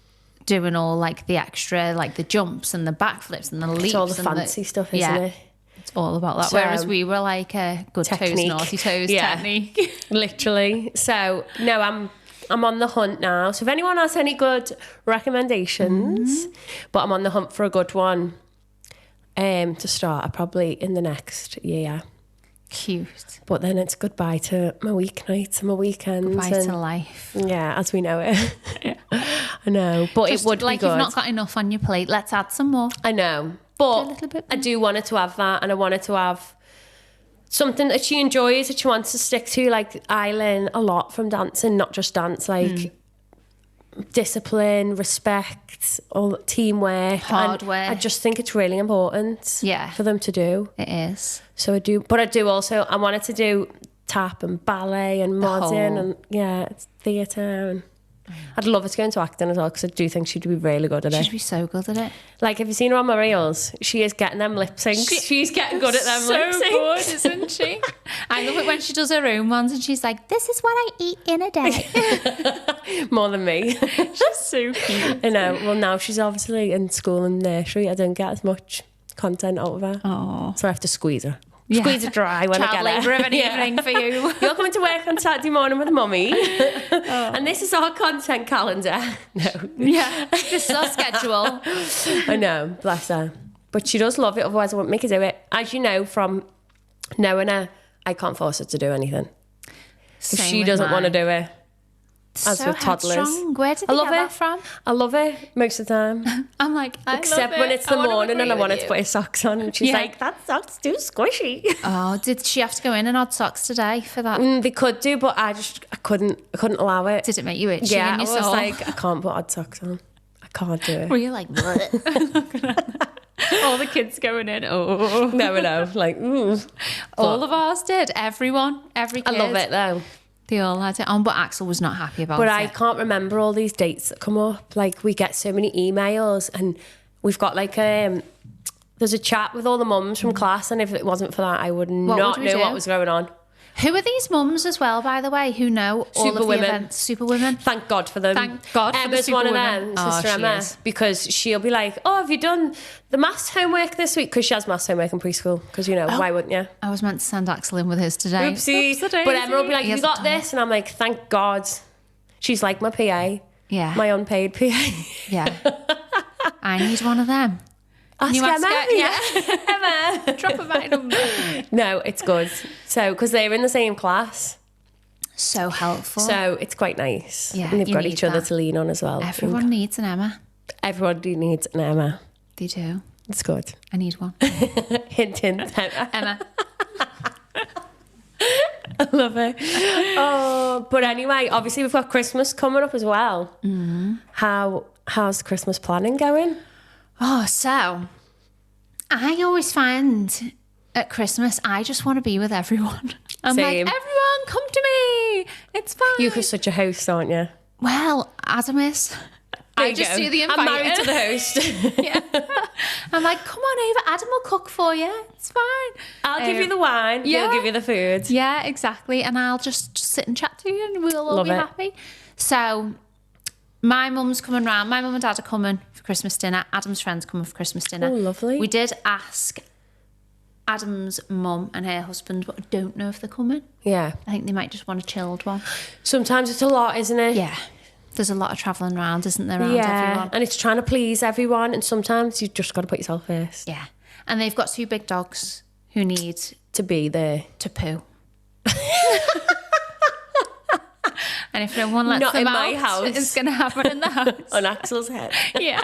B: doing all like the extra, like the jumps and the backflips and the leaps.
A: It's all the fancy stuff, isn't it?
B: It's all about that. So, whereas we were like a good technique. Toes, naughty toes technique.
A: Literally. So no, I'm on the hunt now. So if anyone has any good recommendations, but I'm on the hunt for a good one. To start probably in the next year.
B: Cute.
A: But then it's goodbye to my weeknights and my weekends.
B: Goodbye to life.
A: Yeah, as we know it.
B: Yeah.
A: I know. But
B: just
A: it would
B: like
A: be good.
B: You've not got enough on your plate. Let's add some more.
A: I know. But I do want her to have that, and I want her to have something that she enjoys, that she wants to stick to. Like, I learn a lot from dancing, not just dance, like discipline, respect, all teamwork,
B: hard work.
A: I just think it's really important for them to do.
B: It is.
A: So I do, but I do also, I wanted to do tap and ballet and modern and theatre, and I'd love her to go into acting as well, because I do think she'd be really good at it.
B: She'd be so good at it.
A: Like, have you seen her on my reels? She is getting them lip syncs. She's getting good at them lip syncs.
B: So good, isn't she? I love it when she does her own ones and she's like, this is what I eat in a day.
A: More than me.
B: She's so cute.
A: I know. Well, now she's obviously in school and nursery. I don't get as much content out of her.
B: Oh.
A: So I have to squeeze her. Yeah. Squeeze it dry when I get
B: labour of an evening for you.
A: You're coming to work on Saturday morning with mummy. And this is our content calendar. No.
B: Yeah. This is our schedule.
A: I know, bless her. But she does love it, otherwise I wouldn't make her do it. As you know from knowing her, I can't force her to do anything. If she doesn't want to do it. As
B: so
A: with toddlers.
B: Headstrong. Where did they get that from?
A: I love it most of the time.
B: I'm like,
A: except when it's the morning and I wanted to put his socks on, and she's like, that sock's too squishy.
B: Oh, did she have to go in and odd socks today for that?
A: They could do, but I couldn't allow it.
B: Did it make you itchy?
A: Yeah,
B: in your
A: I was
B: soul?
A: like, I can't put odd socks on. I can't do it.
B: Were you like, all the kids going in? Oh,
A: no, like, ooh.
B: All of ours did. Everyone, every kid.
A: I love it though.
B: They all had it on, but Axel was not happy about it.
A: But I can't remember all these dates that come up. Like, we get so many emails, and we've got like there's a chat with all the mums from class, and if it wasn't for that, I would not know what was going on.
B: Who are these mums as well, by the way, who know all of the events? Superwomen.
A: Thank God for them.
B: Thank God for the
A: Emma's one of
B: superwomen.
A: them, Sister Emma, because she'll be like, oh, have you done the maths homework this week? Because she has maths homework in preschool, because, you know, why wouldn't you?
B: I was meant to send Axel in with his today.
A: Oopsie. But Emma will be like, you got this? And I'm like, thank God. She's like my PA.
B: Yeah.
A: My unpaid PA.
B: Yeah. I need one of them.
A: Ask Emma.
B: Yeah.
A: Emma.
B: Drop her my number.
A: No, it's good. So, because they're in the same class.
B: So helpful.
A: So, it's quite nice.
B: Yeah,
A: and they've got each other to lean on as well.
B: Everyone needs an Emma.
A: Everybody needs an Emma.
B: They do.
A: It's good.
B: I need one.
A: Hint, hint.
B: Emma.
A: I love it. Oh, but anyway, obviously we've got Christmas coming up as well. How's Christmas planning going?
B: Oh, so I always find at Christmas I just want to be with everyone. I'm
A: Same.
B: like, everyone, come to me. It's fine.
A: You're such a host, aren't you?
B: Well, Adam is. I just do the inviting.
A: I'm married to the host.
B: Yeah. I'm like, come on over. Adam will cook for you. It's fine.
A: I'll give you the wine.
B: Yeah.
A: He'll give you the food.
B: Yeah, exactly. And I'll just sit and chat to you and we'll all be happy. So my mum's coming round. My mum and dad are coming for Christmas dinner. Adam's friends coming for Christmas dinner.
A: Oh, lovely.
B: We did ask Adam's mum and her husband, but I don't know if they're coming.
A: Yeah.
B: I think they might just want a chilled one.
A: Sometimes it's a lot, isn't it?
B: Yeah. There's a lot of travelling around, isn't there, around everyone?
A: And it's trying to please everyone, and sometimes you've just got to put yourself first.
B: Yeah. And they've got 2 big dogs who need
A: to be there.
B: To poo. And if no one lets
A: Not
B: them
A: in my
B: out,
A: house.
B: it's going to happen in the house.
A: On Axel's head.
B: Yeah.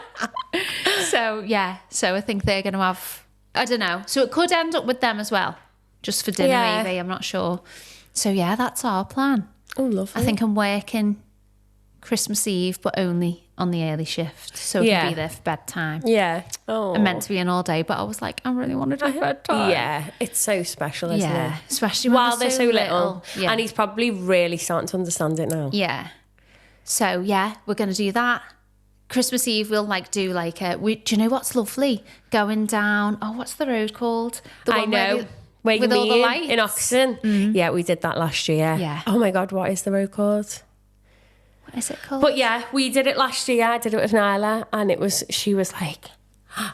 B: So I think they're going to have, I don't know. So it could end up with them as well. Just for dinner, maybe. I'm not sure. So yeah, that's our plan.
A: Oh, lovely.
B: I think I'm working Christmas Eve, but only on the early shift. So I can be there for bedtime.
A: Yeah. Oh.
B: I'm meant to be in all day, but I was like, I really want to do bedtime.
A: Yeah. It's so special, isn't it?
B: Especially
A: while they're so little.
B: Yeah.
A: And he's probably really starting to understand it now.
B: Yeah. So yeah, we're going to do that. Christmas Eve we'll like do like do you know what's lovely? Going down, what's the road called? The
A: I know. Where you
B: all the lights
A: in Oxon. Yeah, we did that last year.
B: Yeah.
A: Oh my God, what is the road called?
B: What is it called?
A: But yeah, we did it last year. I did it with Nyla, and she was like,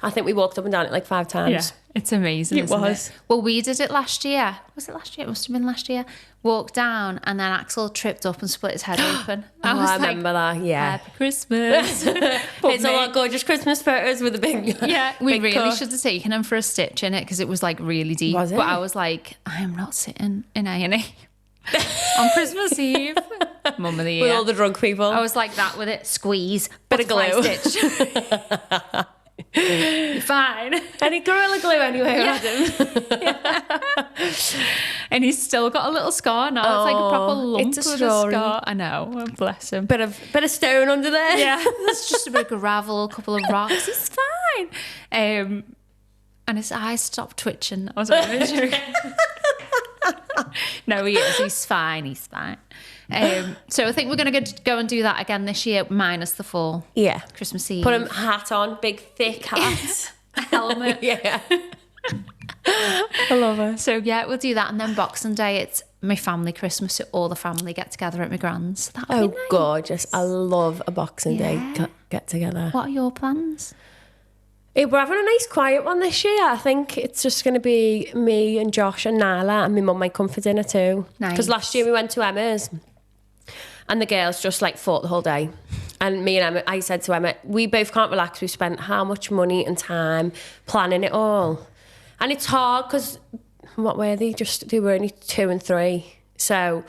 A: I think we walked up and down it like 5 times.
B: Yeah, it's amazing.
A: It was.
B: Well, we did it last year. Was it last year? It must have been last year. Walked down, and then Axel tripped up and split his head open.
A: I remember that. Yeah.
B: Happy Christmas.
A: It's a lot of gorgeous Christmas photos with a big.
B: Yeah, we
A: big
B: really
A: cut.
B: should have taken him for a stitch in it because it was like really deep.
A: Was it?
B: But I was like, I am not sitting in A&E on Christmas Eve. Mum of the year.
A: With all the drunk people.
B: I was like that with it. Squeeze.
A: Bit of glue.
B: Stitch. You're fine.
A: Any Gorilla Glue anyway, Adam.
B: And he's still got a little scar now. It's like a proper lump
A: it's a
B: with
A: story.
B: a scar. I know. Bless him.
A: Bit of stone under there.
B: Yeah. There's just a bit of gravel, a couple of rocks. He's fine. And his eyes stopped twitching. I was like, no, he is. He's fine. He's fine. So I think we're going to go and do that again this year, minus the fall.
A: Yeah.
B: Christmas Eve.
A: Put a hat on, big thick hat.
B: A helmet.
A: Yeah. I love it.
B: So yeah, we'll do that. And then Boxing Day, it's my family Christmas. So all the family get together at my grand's.
A: Oh, nice. Gorgeous. I love a Boxing Day get together.
B: What are your plans?
A: We're having a nice quiet one this year. I think it's just going to be me and Josh and Nyla, and my mum might come for dinner too.
B: Nice.
A: Because last year we went to Emma's and the girls just like fought the whole day. And me and Emma, I said to Emma, we both can't relax. We spent how much money and time planning it all. And it's hard because, what were they? They were only 2 and 3. So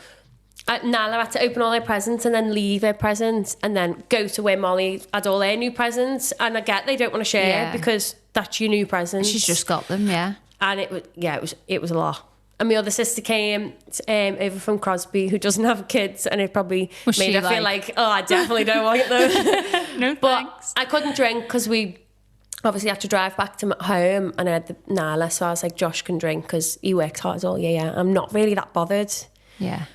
A: Nyla had to open all her presents and then leave her presents and then go to where Molly had all her new presents. And I get they don't want to share because that's your new presents.
B: She's just got them, yeah.
A: And it was a lot. And my other sister came over from Crosby, who doesn't have kids, and it probably made her feel like, I definitely don't want them.
B: No
A: but
B: thanks.
A: I couldn't drink because we obviously had to drive back to home, and I had the Nyla, so I was like, Josh can drink because he works hard all year. Yeah. I'm not really that bothered.
B: Yeah.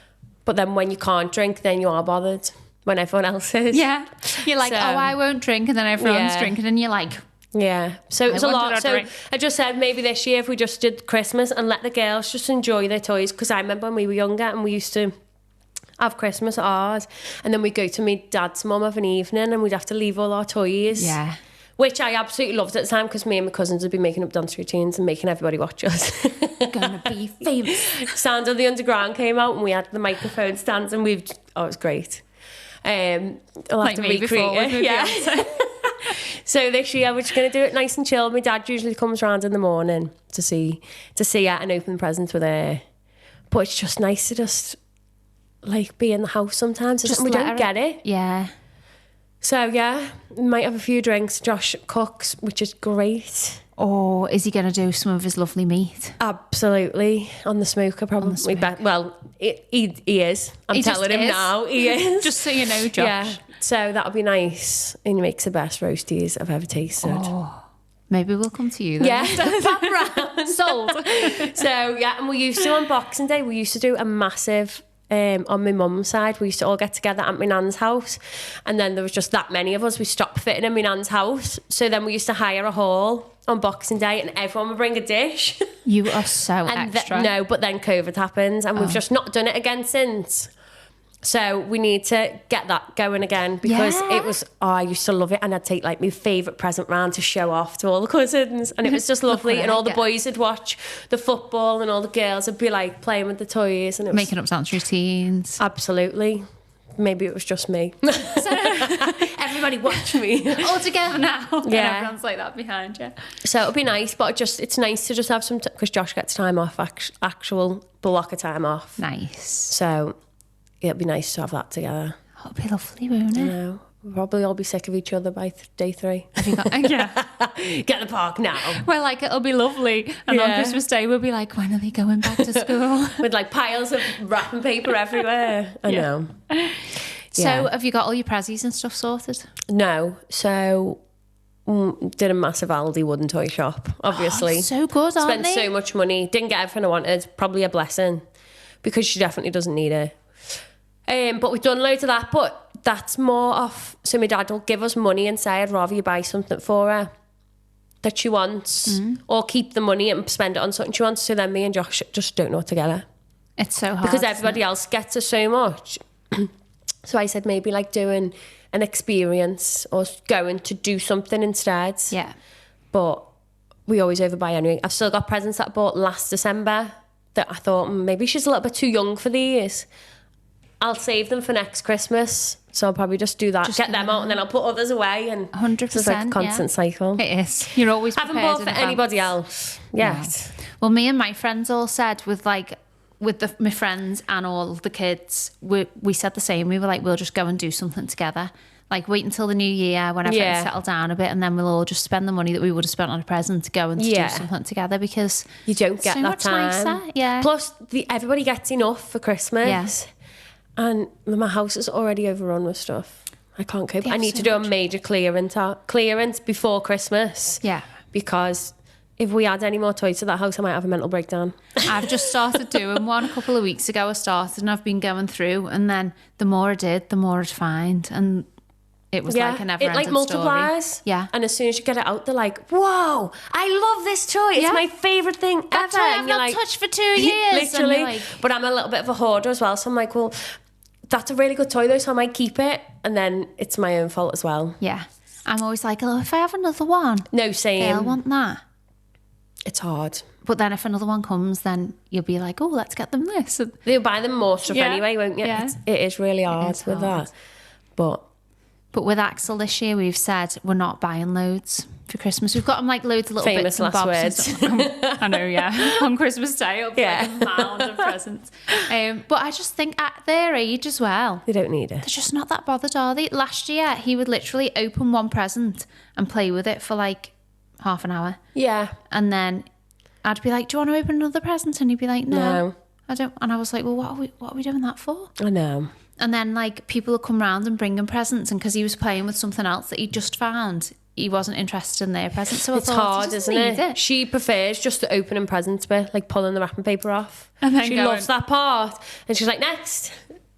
A: But then when you can't drink, then you are bothered when everyone else is.
B: Yeah. You're like, I won't drink, and then everyone's drinking, and you're like...
A: Yeah, so it was a lot. So I just said maybe this year if we just did Christmas and let the girls just enjoy their toys, because I remember when we were younger and we used to have Christmas at ours, and then we'd go to my dad's mum of an evening and we'd have to leave all our toys.
B: Yeah.
A: Which I absolutely loved at the time because me and my cousins would be making up dance routines and making everybody watch us.
B: Gonna be famous.
A: Sound of the Underground came out and we had the microphone stands and it was great. I'll have to recreate it. Yeah. So this year we're just going to do it nice and chill. My dad usually comes round in the morning to see her and open presents with her. But it's just nice to just like be in the house sometimes. We don't get it.
B: Yeah.
A: So yeah, we might have a few drinks. Josh cooks, which is great.
B: Or is he going to do some of his lovely meat?
A: Absolutely. On the smoker, probably. Well, he is. I'm telling him now. He is.
B: Just so you know, Josh.
A: Yeah. So that'll be nice. And he makes the best roasties I've ever tasted.
B: Oh, maybe we'll come to you then.
A: Yeah. Pop round.
B: Sold.
A: So, yeah, and we used to, on Boxing Day, we used to do a massive... on my mum's side, we used to all get together at my nan's house, and then there was just that many of us. We stopped fitting in my nan's house, so then we used to hire a hall on Boxing Day, and everyone would bring a dish.
B: You are so extra.
A: No, but then COVID happened, and we've just not done it again since. So we need to get that going again, because it was, I used to love it, and I'd take like my favourite present round to show off to all the cousins, and it was just lovely. And all the boys would watch the football, and all the girls would be like playing with the toys, and it was
B: making up dance routines.
A: Absolutely. Maybe it was just me. Everybody watch me
B: all together now.
A: Yeah,
B: and everyone's like that behind you.
A: So it'll be nice, but it's nice to just have some, because Josh gets time off, actual block of time off.
B: Nice.
A: So it'll be nice to have that together.
B: It'll be lovely, won't it?
A: I know. We'll probably all be sick of each other by day 3.
B: Have you got, yeah.
A: Get the park now.
B: Well, like, it'll be lovely. And on Christmas Day, we'll be like, when are they going back to school?
A: With like piles of wrapping paper everywhere. I know.
B: So have you got all your prezzies and stuff sorted?
A: No. So did a massive Aldi wooden toy shop, obviously.
B: So good, aren't
A: they? Spent so much money. Didn't get everything I wanted. Probably a blessing, because she definitely doesn't need it. But we've done loads of that. But that's more off. So my dad will give us money and say, I'd rather you buy something for her that she wants, or keep the money and spend it on something she wants. So then me and Josh just don't know what together.
B: It's so hard.
A: Because everybody else gets her so much. So I said maybe like doing an experience or going to do something instead.
B: Yeah.
A: But we always overbuy anyway. I've still got presents that I bought last December that I thought maybe she's a little bit too young for these. I'll save them for next Christmas. So I'll probably just do that, get them out, and then I'll put others away. And
B: 100%.
A: It's like a constant cycle.
B: It is. You're always prepared.
A: I haven't bought for anybody else yet.
B: No. Well, me and my friends all said with my friends and all the kids, we said the same. We were like, we'll just go and do something together. Like, wait until the new year when everything's settled down a bit, and then we'll all just spend the money that we would have spent on a present to go and do something together, because
A: you don't get
B: so
A: that
B: much
A: time.
B: Nicer. Yeah.
A: Plus, everybody gets enough for Christmas.
B: Yes.
A: And my house is already overrun with stuff. I can't cope. I need
B: so
A: to do a major clearance before Christmas.
B: Yeah.
A: Because if we add any more toys to that house, I might have a mental breakdown.
B: I've just started doing one a couple of weeks ago. I started and I've been going through, and then the more I did, the more I'd find. And it was like a never-ending
A: It like multiplies.
B: Story. Yeah.
A: And as soon as you get it out, they're like, whoa, I love this toy. It's my favourite thing
B: that
A: ever.
B: Toy I've not touched for 2 years.
A: Literally.
B: Like,
A: but I'm a little bit of a hoarder as well. So I'm like, well, that's a really good toy though, so I might keep it. And then it's my own fault as well.
B: Yeah. I'm always like, oh, if I have another one.
A: No, same.
B: I'll want that.
A: It's hard.
B: But then if another one comes, then you'll be like, oh, let's get them this.
A: You'll buy them more stuff anyway, won't you?
B: Yeah.
A: It is really hard with that. But
B: with Axel this year, we've said we're not buying loads for Christmas. We've got them like loads of little
A: famous
B: bits and bobs.
A: last
B: words. I know, yeah. On Christmas Day, it'll be like a mound of presents. But I just think at their age as well,
A: they don't need it.
B: They're just not that bothered, are they? Last year, he would literally open one present and play with it for like half an hour.
A: Yeah.
B: And then I'd be like, do you want to open another present? And he'd be like, no. I don't. And I was like, well, what are we doing that for?
A: I know.
B: And then like people would come round and bring him presents, and because he was playing with something else that he just found, he wasn't interested in their presents. So
A: it's hard, isn't it? She prefers just the opening presents bit, like pulling the wrapping paper off. And then she loves that part. And she's like, next.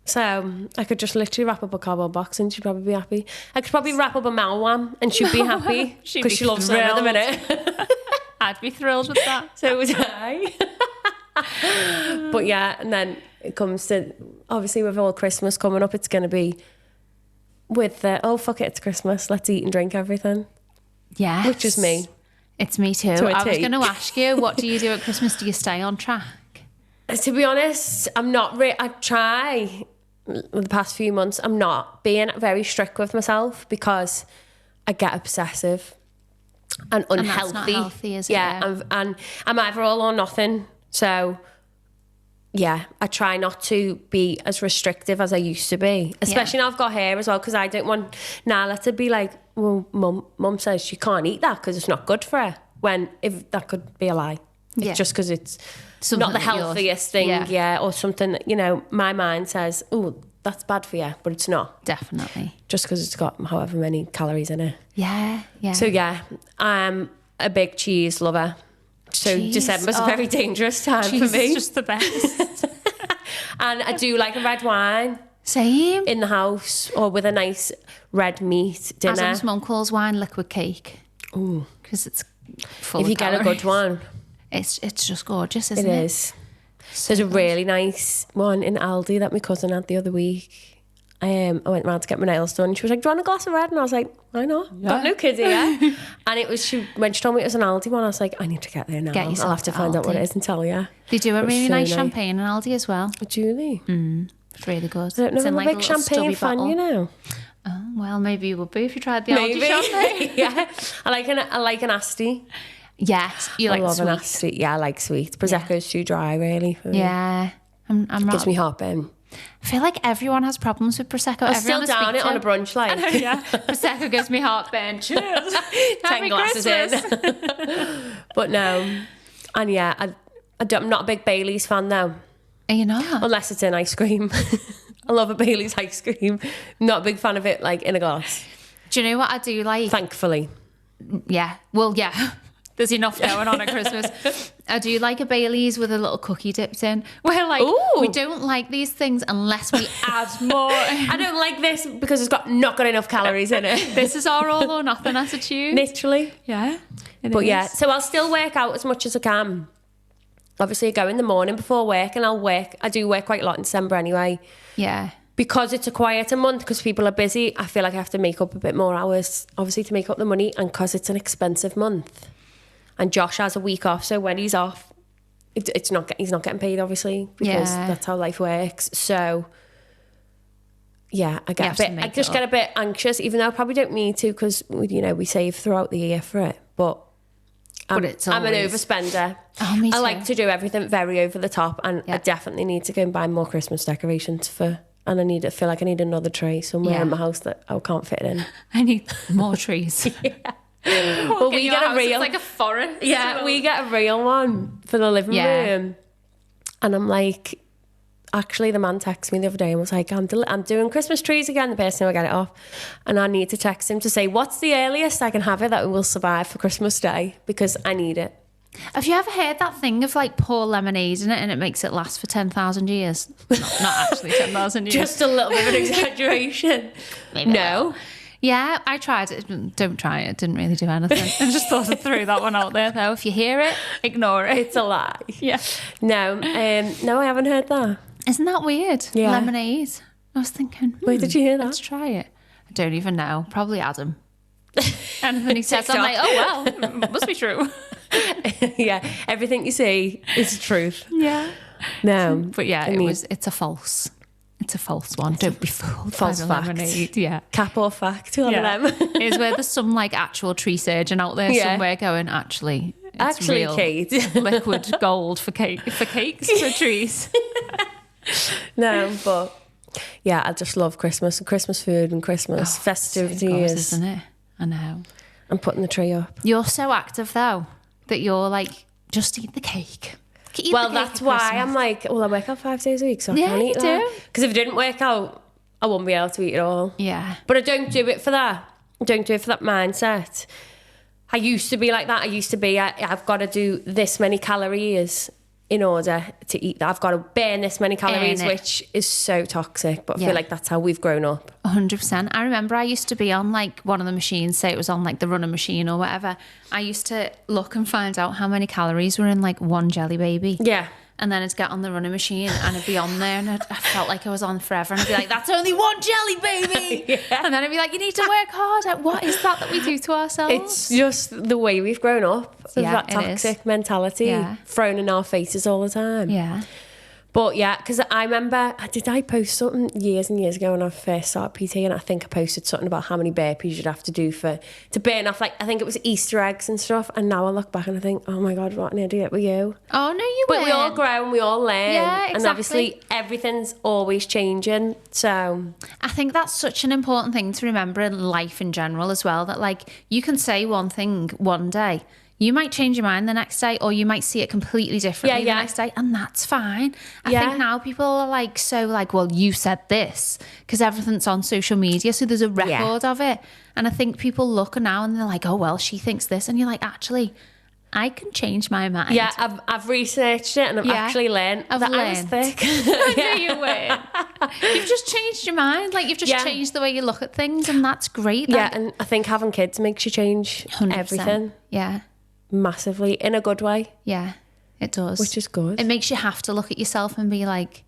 A: So I could just literally wrap up a cardboard box and she'd probably be happy. I could probably wrap up a Malwam and she'd be happy because she loves it at the minute.
B: I'd be thrilled with that.
A: So would I. But yeah, and then it comes to, obviously with all Christmas coming up, it's going to be with the, oh fuck it, it's Christmas, let's eat and drink everything.
B: Yes.
A: Which is me.
B: It's me too. I was going to ask you, what do you do at Christmas? Do you stay on track?
A: To be honest, I'm not I try the past few months, I'm not being very strict with myself because I get obsessive and unhealthy.
B: And that's not healthy, is it?
A: Yeah, and I'm either all or nothing. So, yeah, I try not to be as restrictive as I used to be, especially now I've got hair as well, because I don't want Nala to be like, well, mum says she can't eat that because it's not good for her, when if that could be a lie. It's just because it's something not the healthiest thing, or something that, you know, my mind says, oh, that's bad for you, but it's not.
B: Definitely.
A: Just because it's got however many calories in it.
B: Yeah, yeah.
A: So, yeah, I'm a big cheese lover. So December's a very dangerous time for me.
B: It's just the best.
A: And I do like a red wine.
B: Same.
A: In the house, or with a nice red meat dinner.
B: Adam's mum calls wine liquid cake.
A: Ooh.
B: Because it's full of
A: If you
B: calories.
A: get a good one.
B: It's just gorgeous, isn't it?
A: It is. So there's a really nice one in Aldi that my cousin had the other week. I went round to get my nails done. She was like, do you want a glass of red? And I was like, why not? Yeah. Got no kids here. And it was, when she told me it was an Aldi one, I was like, I need to get there now. I'll have to find out what it is and tell you.
B: They do a really nice champagne in Aldi as well.
A: Do they?
B: It's really good.
A: I don't know, I'm a big champagne fan, you know.
B: Oh, well, maybe you would be if you tried the Aldi champagne.
A: Yeah. I like an Asti.
B: Yes, you like
A: sweet. I love an Asti. Yeah, I like sweet. Prosecco's too dry, really.
B: Yeah.
A: It gives me heartburn.
B: I feel like everyone has problems with Prosecco.
A: I'm still down it on a brunch, like.
B: I know, yeah. Prosecco gives me heartburn. Cheers.
A: 10 glasses in. But no. And yeah, I'm not a big Baileys fan though.
B: Are you not?
A: Unless it's in ice cream. I love a Baileys ice cream. Not a big fan of it like in a glass.
B: Do you know what I do like?
A: Thankfully.
B: Yeah. Well, yeah. There's enough going on at Christmas. I do like a Baileys with a little cookie dipped in. We're like, we don't like these things unless we add more.
A: I don't like this because it's not got enough calories in it.
B: This is our all or nothing attitude.
A: Literally.
B: Yeah.
A: But yeah, so I'll still work out as much as I can. Obviously, I go in the morning before work and I do work quite a lot in December anyway.
B: Yeah.
A: Because it's a quieter month, because people are busy, I feel like I have to make up a bit more hours, obviously, to make up the money, and because it's an expensive month. And Josh has a week off, so when he's off, he's not getting paid, obviously, because that's how life works. So, yeah, I just get a bit anxious, even though I probably don't need to, because we save throughout the year for it. But I'm an overspender.
B: Oh, me too.
A: I like to do everything very over the top, and I definitely need to go and buy more Christmas decorations and I feel like I need another tree somewhere in my house that I can't fit it in.
B: I need more trees.
A: Well, we get a real...
B: It's like a forest.
A: Yeah, we get a real one for the living room. And I'm like... Actually, the man texted me the other day and was like, I'm doing Christmas trees again, the person who I get it off. And I need to text him to say, what's the earliest I can have it that will survive for Christmas Day? Because I need it.
B: Have you ever heard that thing of like pour lemonade in it and it makes it last for 10,000 years? Not actually 10,000 years.
A: Just a little bit of an exaggeration.
B: Maybe no. Yeah, I tried it. Don't try it. It didn't really do anything. I just thought I'd throw that one out there though. If you hear it, ignore it.
A: It's a lie.
B: Yeah.
A: No, I haven't heard that.
B: Isn't that weird?
A: Yeah.
B: Lemonade. I was thinking,
A: where did you hear that?
B: Let's try it. I don't even know. Probably Adam. Anything he says, I'm like, oh well, must be true.
A: Yeah, everything you see is truth.
B: Yeah.
A: No,
B: but yeah, it's a false one. Don't be fooled.
A: False fact.
B: Lemonade. Yeah.
A: Cap or fact, one of them.
B: Is where there's some like actual tree surgeon out there somewhere going, actually, it's real
A: Kate.
B: liquid gold for cakes for trees.
A: No, but yeah, I just love Christmas and Christmas food and Christmas festivities.
B: So good, isn't it? I know.
A: And putting the tree up.
B: You're so active though that you're like, just eat the cake.
A: That's why I'm like, I work out 5 days a week, so I can't eat that. Because if it didn't work out, I wouldn't be able to eat it all.
B: Yeah.
A: But I don't do it for that. I don't do it for that mindset. I used to be like that. I've got to do this many calories in order to eat that. I've got to burn this many calories, which is so toxic. But I feel like that's how we've grown up.
B: 100%. I remember I used to be on like one of the machines, say it was on like the runner machine or whatever. I used to look and find out how many calories were in like one Jelly Baby.
A: Yeah.
B: And then I'd get on the running machine and I'd be on there and I felt like I was on forever. And I'd be like, that's only one Jelly Baby. Yeah. And then I'd be like, you need to work harder. What is that we do to ourselves?
A: It's just the way we've grown up. That toxic mentality thrown in our faces all the time.
B: Yeah.
A: But yeah, because I remember, I post something years and years ago when I first started PT, and I think I posted something about how many burpees you'd have to do to burn off, like, I think it was Easter eggs and stuff. And now I look back and I think, oh my God, what an idiot were you?
B: Oh, no, you weren't.
A: But we all grow and we all learn.
B: Yeah, exactly.
A: And obviously everything's always changing. So
B: I think that's such an important thing to remember in life in general as well, that like you can say one thing one day, you might change your mind the next day, or you might see it completely differently the next day, and that's fine. I think now people are like, so like, well, you said this, because everything's on social media, so there's a record of it. And I think people look now and they're like, oh, well, she thinks this. And you're like, actually, I can change my mind.
A: Yeah, I've researched it and I've actually learned that I was thick.
B: I knew you were. You've just changed your mind. Like, you've just changed the way you look at things, and that's great.
A: Yeah, and I think having kids makes you change 100%. Everything.
B: Yeah.
A: Massively, in a good way.
B: Yeah, it does.
A: Which is good.
B: It makes you have to look at yourself and be like,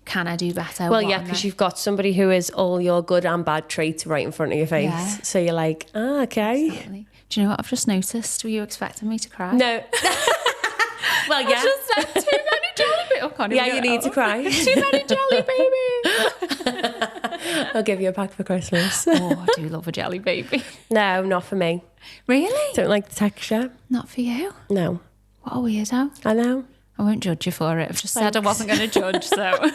B: can I do better?
A: Well, yeah, because you've got somebody who is all your good and bad traits right in front of your face. Yeah. So you're like, okay.
B: Exactly. Do you know what I've just noticed? Were you expecting me to cry?
A: No. Well, yeah.
B: I just said too many Jelly Baby.
A: Yeah, you need to cry.
B: Too many Jelly Baby.
A: I'll give you a pack for Christmas.
B: Oh, I do love a Jelly Baby.
A: No, not for me.
B: Really?
A: Don't like the texture.
B: Not for you?
A: No.
B: What a weirdo.
A: I know.
B: I won't judge you for it. I've just said I wasn't going to judge, so.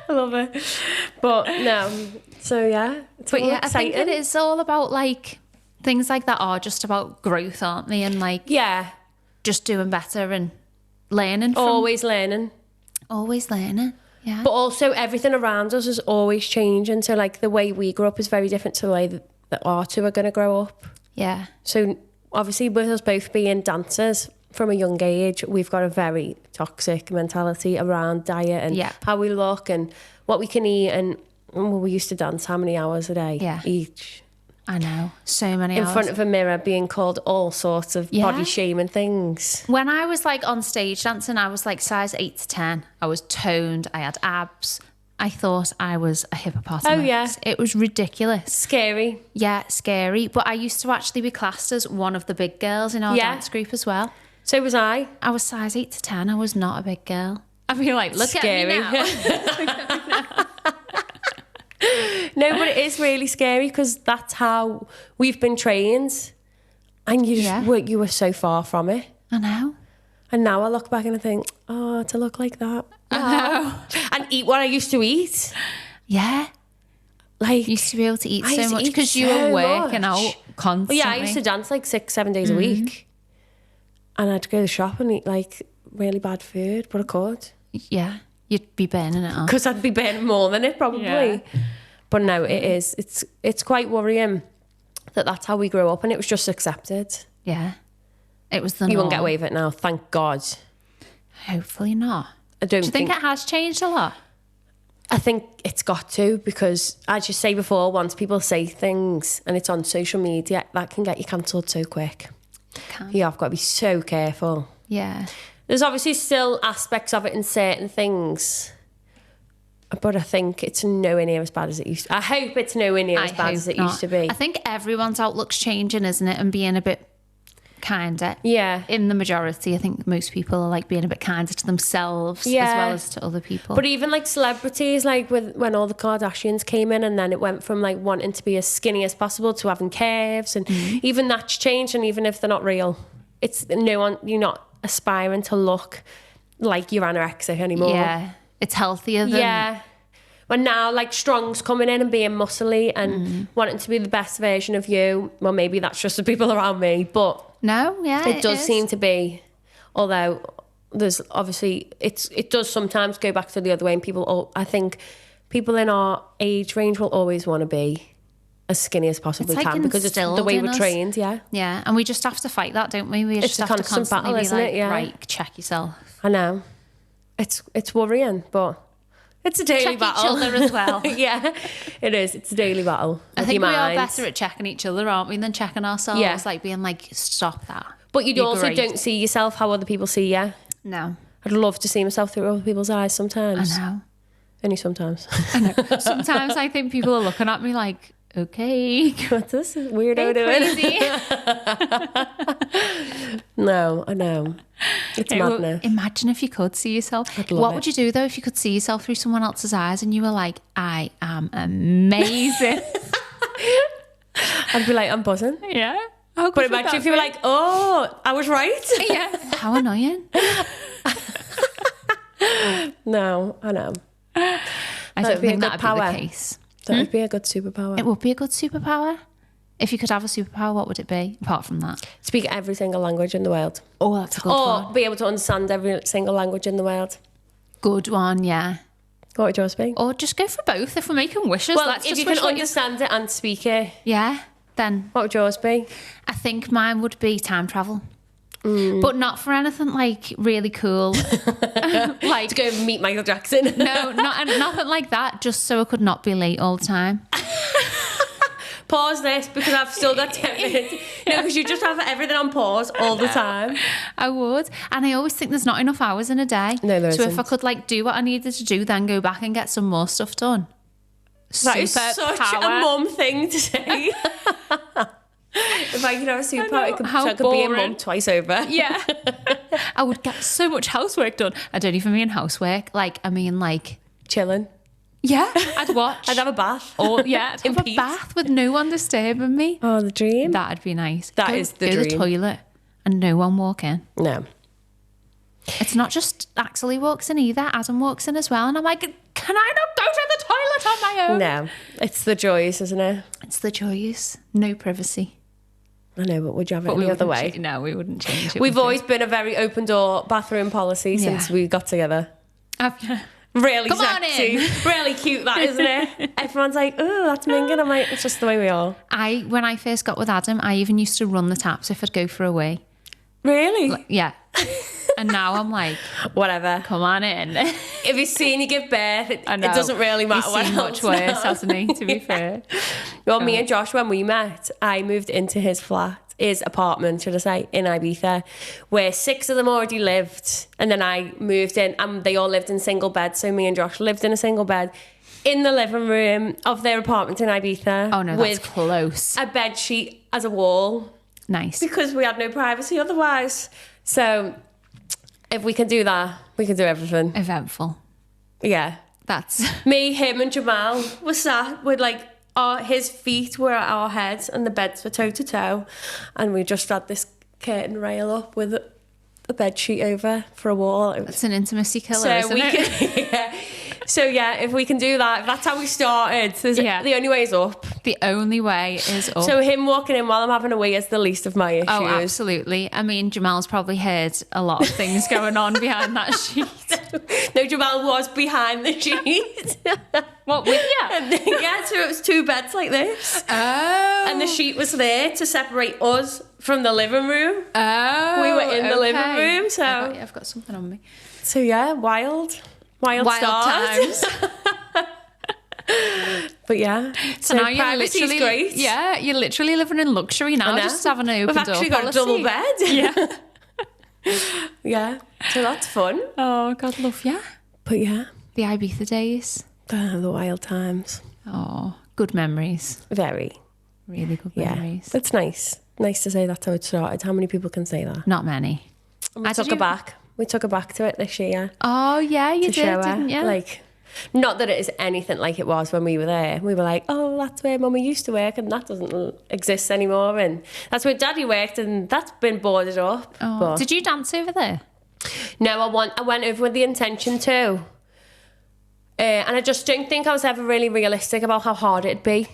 A: I love it. But no. So yeah.
B: But yeah, exciting. I think it is all about like, things like that are just about growth, aren't they? And like, just doing better and learning.
A: Always learning.
B: Always learning. Yeah.
A: But also everything around us is always changing. So like the way we grew up is very different to the way that our two are going to grow up.
B: Yeah.
A: So obviously with us both being dancers from a young age, we've got a very toxic mentality around diet and how we look and what we can eat. And we used to dance how many hours a day each?
B: I know, so many hours.
A: In front of a mirror being called all sorts of body shaming things.
B: When I was like on stage dancing, I was like size 8 to 10. I was toned, I had abs. I thought I was a hippopotamus.
A: Oh, yeah.
B: It was ridiculous.
A: Scary.
B: Yeah, scary. But I used to actually be classed as one of the big girls in our dance group as well.
A: So was I.
B: I was size 8 to 10. I was not a big girl. I feel like, look
A: scary.
B: at me now.
A: No, but it is really scary because that's how we've been trained. And you were so far from it.
B: I know.
A: And now I look back and I think, oh, to look like that.
B: I know.
A: And eat what I used to eat.
B: Yeah.
A: Like,
B: you used to be able to eat so much because you were working out constantly.
A: Well, yeah, I used to dance like 6-7 days a week. And I'd go to the shop and eat like really bad food, but I could.
B: Yeah. You'd be burning it up.
A: Because I'd be burning more than it probably. Yeah. But no, it's quite worrying that that's how we grew up and it was just accepted.
B: Yeah. It was the norm.
A: You won't get away with it now, thank God.
B: Hopefully not.
A: I don't
B: Do you think it has changed a lot?
A: I think it's got to, because as you say before, once people say things and it's on social media, that can get you cancelled so quick.
B: It can.
A: Yeah, I've got to be so careful.
B: Yeah.
A: There's obviously still aspects of it in certain things, but I think it's nowhere near as bad as it used to. I hope it's nowhere near as bad as it used to be.
B: I think everyone's outlook's changing, isn't it? And being a bit kinder.
A: Yeah.
B: In the majority, I think most people are like being a bit kinder to themselves as well as to other people.
A: But even like celebrities, like when all the Kardashians came in and then it went from like wanting to be as skinny as possible to having curves, and even that's changed. And even if they're not real, you're not aspiring to look like you're anorexic anymore.
B: Yeah. It's healthier than...
A: Yeah. But now, like, Strong's coming in and being muscly and wanting to be the best version of you. Well, maybe that's just the people around me, but...
B: No, yeah,
A: it does seem to be. Although, there's obviously... It does sometimes go back to the other way, and I think people in our age range will always want to be as skinny as possibly can, because it's the way we're trained,
B: Yeah, and we just have to fight that, don't we? We just have to constantly battle, isn't it? Yeah. Right, check yourself.
A: I know. It's worrying, but it's a daily battle.
B: Check each other as well.
A: Yeah, it is. It's a daily battle.
B: I think we are better at checking each other, aren't we, than checking ourselves? Yeah. Like being like, stop that.
A: But you also don't see yourself how other people see you.
B: No.
A: I'd love to see myself through other people's eyes sometimes.
B: I know.
A: Only sometimes.
B: I know. Sometimes I think people are looking at me like, okay.
A: What's this weirdo doing? No, I know. It's madness.
B: Imagine if you could see yourself. What would you do though if you could see yourself through someone else's eyes and you were like, I am amazing?
A: I'd be like, I'm buzzing.
B: Yeah.
A: But imagine if you were like, oh, I was right.
B: Yeah. How annoying.
A: No, I know.
B: I don't think that'd be the case.
A: That would be a good superpower.
B: It would be a good superpower. If you could have a superpower, what would it be, apart from that?
A: Speak every single language in the world.
B: Oh, that's a good one.
A: Or be able to understand every single language in the world.
B: Good one, yeah.
A: What would yours be?
B: Or just go for both if we're making wishes.
A: Well, if you can understand it and speak it.
B: Yeah, then...
A: What would yours be?
B: I think mine would be time travel. But not for anything like really cool.
A: Like to go and meet Michael Jackson.
B: No, nothing like that. Just so I could not be late all the time.
A: Pause this because I've still got 10 minutes. No, because you just have everything on pause all the time.
B: I would. And I always think there's not enough hours in a day.
A: No, there isn't.
B: So if I could like do what I needed to do, then go back and get some more stuff done.
A: That is such a mum thing to say. If I could have a superpower, I could be a mum twice over.
B: Yeah. I would get so much housework done. I don't even mean housework. Like, I mean like...
A: Chilling.
B: Yeah. I'd watch.
A: I'd have a bath.
B: Or, yeah, I'd have a bath with no one disturbing me.
A: Oh, the dream.
B: That'd be nice.
A: That is the dream.
B: Go to the toilet and no one walk in.
A: No.
B: It's not just Axel walks in either. Adam walks in as well. And I'm like, can I not go to the toilet on my own?
A: No. It's the joys, isn't it?
B: It's the joys. No privacy.
A: I know, but would you have it any other way?
B: No, we wouldn't change it.
A: We've always been a very open door bathroom policy since we got together. Really
B: Come on
A: sexy.
B: in.
A: Really cute, that, isn't it? Everyone's like, oh, that's minging. I'm like, it's just the way we are.
B: When I first got with Adam, I even used to run the taps if I'd go for a wee.
A: Really?
B: Yeah. And now I'm like,
A: whatever.
B: come on in.
A: If he's seen you give birth, it doesn't really matter.
B: He's seen much worse, hasn't he, to be fair?
A: Well, me and Josh, when we met, I moved into his apartment, should I say, in Ibiza, where 6 of them already lived. And then I moved in, and they all lived in single beds. So me and Josh lived in a single bed in the living room of their apartment in Ibiza.
B: Oh, no, that's close.
A: A bed sheet as a wall.
B: Nice.
A: Because we had no privacy otherwise. So if we can do that, we can do everything.
B: Eventful.
A: Yeah.
B: That's...
A: Me, him and Jamal were sat with like... his feet were at our heads and the beds were toe to toe, and we just had this curtain rail up with a bed sheet over for a wall.
B: It's an intimacy killer, isn't it?
A: Yeah. So yeah, if we can do that, if that's how we started, the only way is up.
B: The only way is up.
A: So him walking in while I'm having a wee is the least of my issues.
B: Oh, absolutely. I mean, Jamal's probably heard a lot of things going on behind that sheet.
A: No, Jamal was behind the sheet.
B: What, with you?
A: Yeah, so it was 2 beds like this.
B: Oh.
A: And the sheet was there to separate us from the living room.
B: Oh.
A: We were in the living room, so...
B: I've got something on me.
A: So yeah, wild
B: times.
A: But yeah,
B: so now you're
A: privacy's
B: literally
A: great.
B: Yeah, you're literally living in luxury now, just having an open
A: We've
B: door
A: actually got
B: policy.
A: a double bed.
B: Yeah.
A: Yeah, so that's fun.
B: Oh, God love you.
A: But yeah,
B: The Ibiza days.
A: the wild times.
B: Oh, good memories.
A: Very.
B: Really good
A: Yeah,
B: memories.
A: that's nice. Nice to say that's how it started. How many people can say that?
B: Not many.
A: And we took her back. We took her back to it this year.
B: Oh, yeah, you
A: to
B: did,
A: show her.
B: didn't you?
A: Like, not that it is anything like it was when we were there. We were like, oh, that's where Mummy used to work, and that doesn't exist anymore. And that's where Daddy worked, and that's been boarded up.
B: Oh.
A: But
B: Did you dance over there?
A: no, I went over with the intention to. And I just don't think I was ever really realistic about how hard it'd be.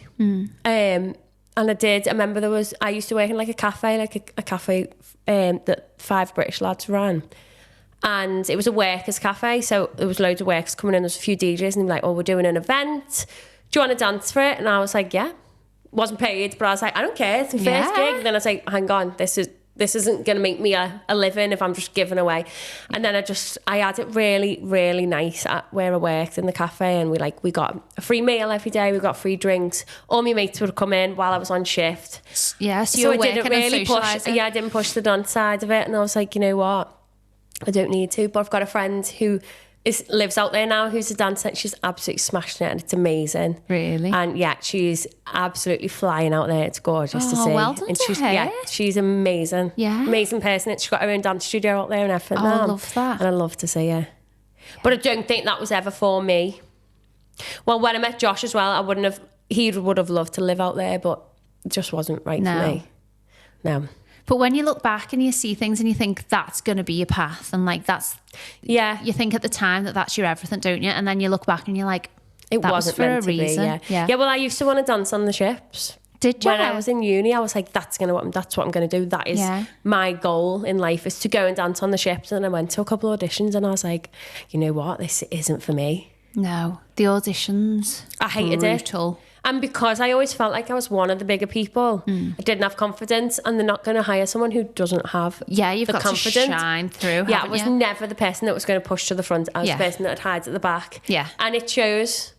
A: And I did. I remember I used to work in like a cafe, that 5 British lads ran. And it was a workers' cafe, so there was loads of workers coming in. There was a few DJs, and they were like, oh, we're doing an event. Do you want to dance for it? And I was like, yeah. Wasn't paid, but I was like, I don't care. It's my first gig. And then I was like, hang on, this isn't going to make me a living if I'm just giving away. And then I had it really, really nice at where I worked in the cafe, and we got a free meal every day. We got free drinks. All my mates would come in while I was on shift.
B: Yeah, so you were working and socialising.
A: I didn't push the dance side of it, and I was like, you know what? I don't need to. But I've got a friend who lives out there now, who's a dancer, and she's absolutely smashing it, and it's amazing.
B: Really?
A: And yeah, she's absolutely flying out there. It's gorgeous to see.
B: Well done
A: and
B: to her.
A: Yeah, she's amazing.
B: Yeah.
A: Amazing person. She's got her own dance studio out there and everything.
B: Oh, I love that.
A: And I love to see her. But I don't think that was ever for me. Well, when I met Josh as well, he would have loved to live out there, but it just wasn't right for me. No.
B: But when you look back and you see things and you think that's going to be your path, and like you think at the time that's your everything, don't you? And then you look back and you're like,
A: it wasn't
B: for
A: meant
B: a
A: to
B: reason.
A: Be, yeah. Well, I used to want to dance on the ships.
B: Did you?
A: When I was in uni, I was like, that's what I'm going to do. That is my goal in life, is to go and dance on the ships. And I went to a couple of auditions, and I was like, you know what? This isn't for me.
B: No, the auditions.
A: I hated it. And because I always felt like I was one of the bigger people, I didn't have confidence, and they're not going to hire someone who doesn't have
B: you've
A: the
B: got
A: confidence.
B: To shine through.
A: Yeah, I was never the person that was going to push to the front. I was the person that would hide at the back.
B: Yeah.
A: And it shows,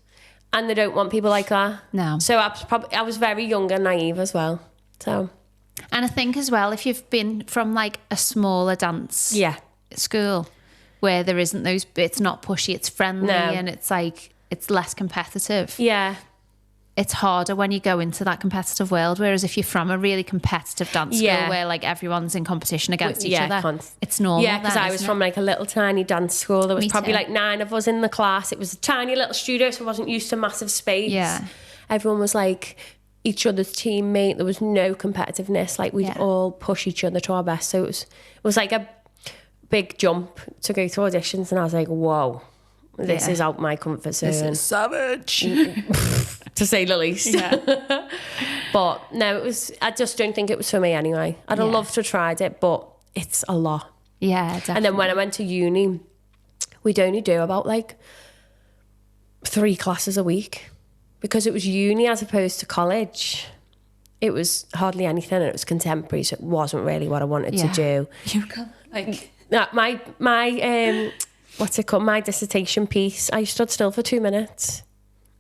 A: and they don't want people like that.
B: No.
A: So I was very young and naive as well. So.
B: And I think as well, if you've been from like a smaller dance school where there isn't those, it's not pushy, it's friendly, and it's like, it's less competitive.
A: Yeah.
B: It's harder when you go into that competitive world. Whereas if you're from a really competitive dance school where like everyone's in competition against each other, it's normal.
A: Yeah, because I was from like a little tiny dance school. There was probably like 9 of us in the class. It was a tiny little studio, so I wasn't used to massive space.
B: Yeah.
A: Everyone was like each other's teammate. There was no competitiveness. Like we'd all push each other to our best. So it was like a big jump to go to auditions, and I was like, whoa. This is out my comfort zone.
B: This is savage.
A: To say the least.
B: Yeah.
A: But no, I just don't think it was for me anyway. I'd have loved to have tried it, but it's a lot.
B: Yeah, definitely.
A: And then when I went to uni, we'd only do about like 3 classes a week because it was uni as opposed to college. It was hardly anything, and it was contemporary, so it wasn't really what I wanted to do.
B: You got like
A: my what's it called? My dissertation piece. I stood still for 2 minutes,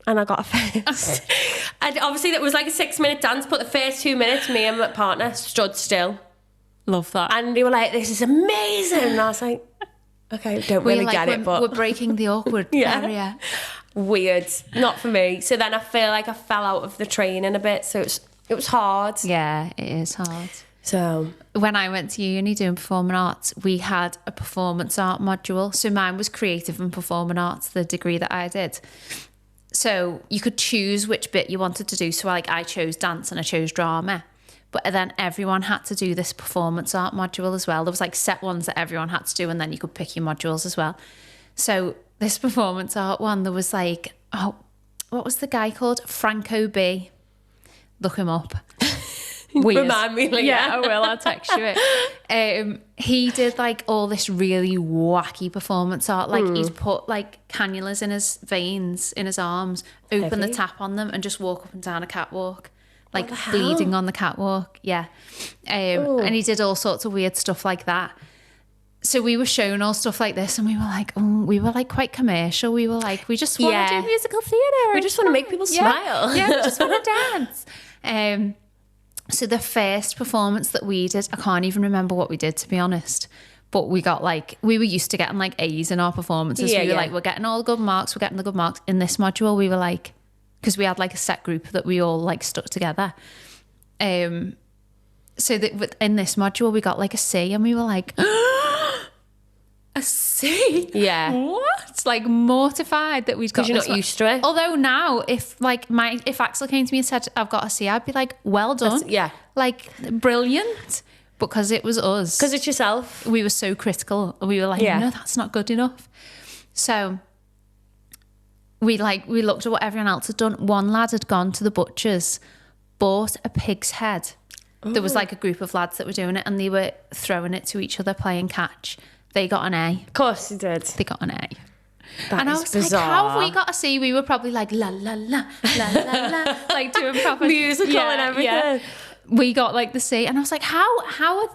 A: and I got a first. And obviously, that was like a 6-minute dance, but the first 2 minutes, me and my partner stood still.
B: Love that.
A: And they were like, "This is amazing," and I was like, "Okay, don't really get it, but
B: we're breaking the awkward area."
A: Weird, not for me. So then I feel like I fell out of the training a bit, so it was hard.
B: Yeah, it is hard.
A: So
B: when I went to uni doing performing arts, we had a performance art module. So mine was creative and performing arts, the degree that I did. So you could choose which bit you wanted to do. So like I chose dance and I chose drama. But then everyone had to do this performance art module as well. There was like set ones that everyone had to do, and then you could pick your modules as well. So this performance art one, there was like, what was the guy called? Franco B. Look him up. Weird.
A: Remind me later.
B: Yeah, I will. I'll text you it. He did like all this really wacky performance art. Like he's put like cannulas in his veins, in his arms, open the tap on them, and just walk up and down a catwalk. Like bleeding on the catwalk. Yeah. And he did all sorts of weird stuff like that. So we were shown all stuff like this, and we were like quite commercial. We were like, we just want to do musical theatre.
A: We just want to make people smile.
B: Yeah, we just want to dance. So the first performance that we did, I can't even remember what we did, to be honest. But we got like, we were used to getting like A's in our performances. We were like, we're getting all the good marks. We're getting the good marks. In this module, we were like, because we had like a set group that we all like stuck together. So that in this module, we got like a C, and we were like, a C?
A: Yeah.
B: What? Like mortified that we'd got.
A: Because you're not used to it.
B: Although now, if Axel came to me and said, I've got a C, I'd be like, well done.
A: Yeah.
B: Like, brilliant. Because it was us.
A: Because it's yourself.
B: We were so critical. We were like, no, that's not good enough. So we looked at what everyone else had done. One lad had gone to the butcher's, bought a pig's head. There was like a group of lads that were doing it, and they were throwing it to each other, playing catch. They got an A.
A: Of course you did.
B: They got an A.
A: And
B: I was bizarre. Like, how have we got a C? We were probably like, la, la, la, la, la, la, like doing proper
A: musical and everything. Yeah.
B: We got like the C. And I was like, how are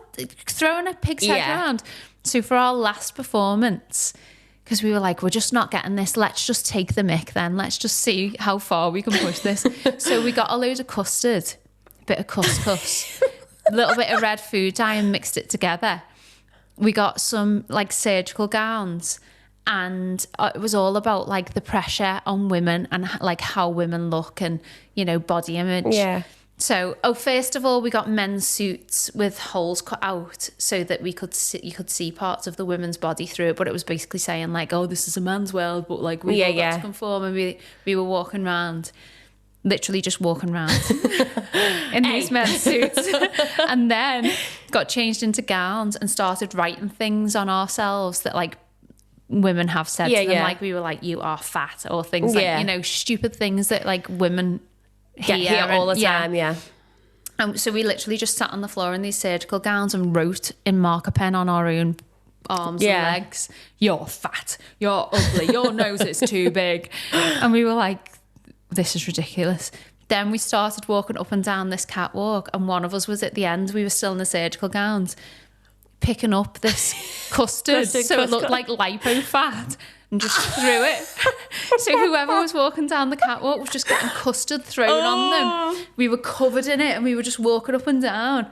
B: throwing a pig's head around? So for our last performance, because we were like, we're just not getting this. Let's just take the mick then. Let's just see how far we can push this. So we got a load of custard, a bit of couscous, a little bit of red food dye, and mixed it together. We got some like surgical gowns, and it was all about like the pressure on women and like how women look and, you know, body image. Yeah. So, first of all, we got men's suits with holes cut out so that you could see parts of the women's body through it. But it was basically saying like, oh, this is a man's world, but like we've all got to conform. And we were walking around, literally just walking around in these men's suits, and then got changed into gowns and started writing things on ourselves that like women have said to them. Like we were like, you are fat, or things like, you know, stupid things that like women hear all the time. And so we literally just sat on the floor in these surgical gowns and wrote in marker pen on our own arms and legs, you're fat, you're ugly, your nose is too big. And we were like, this is ridiculous. Then we started walking up and down this catwalk, and one of us was at the end. We were still in the surgical gowns, picking up this custard so it looked like lipo fat, and just threw it. So whoever was walking down the catwalk was just getting custard thrown on them. We were covered in it, and we were just walking up and down.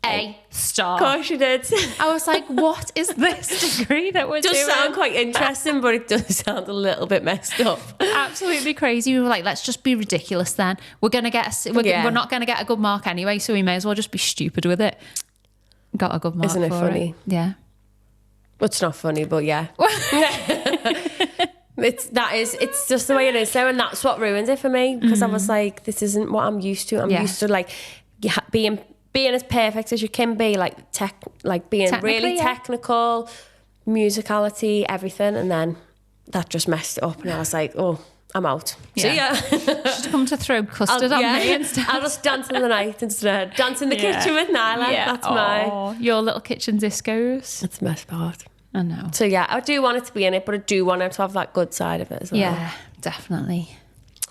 B: A star.
A: Of course you did.
B: I was like, what is this degree that we're doing?
A: It does sound quite interesting, but it does sound a little bit messed up.
B: Absolutely crazy. We were like, let's just be ridiculous then. We're not going to get a good mark anyway, so we may as well just be stupid with it. Got a good mark.
A: Isn't it funny?
B: Yeah.
A: Well, it's not funny, but yeah. It's just the way it is though, and that's what ruined it for me, because I was like, this isn't what I'm used to. I'm used to like being as perfect as you can be, like being really technical, musicality, everything, and then that just messed it up, and I was like, oh, I'm out. See ya.
B: Should come to throw custard on me instead.
A: I'll just dance in the night instead. Dance in the kitchen with Nyla. That's my
B: your little kitchen discos.
A: That's the best part.
B: I know.
A: So yeah, I do want her to be in it, but I do want her to have that good side of it as well.
B: Yeah, definitely.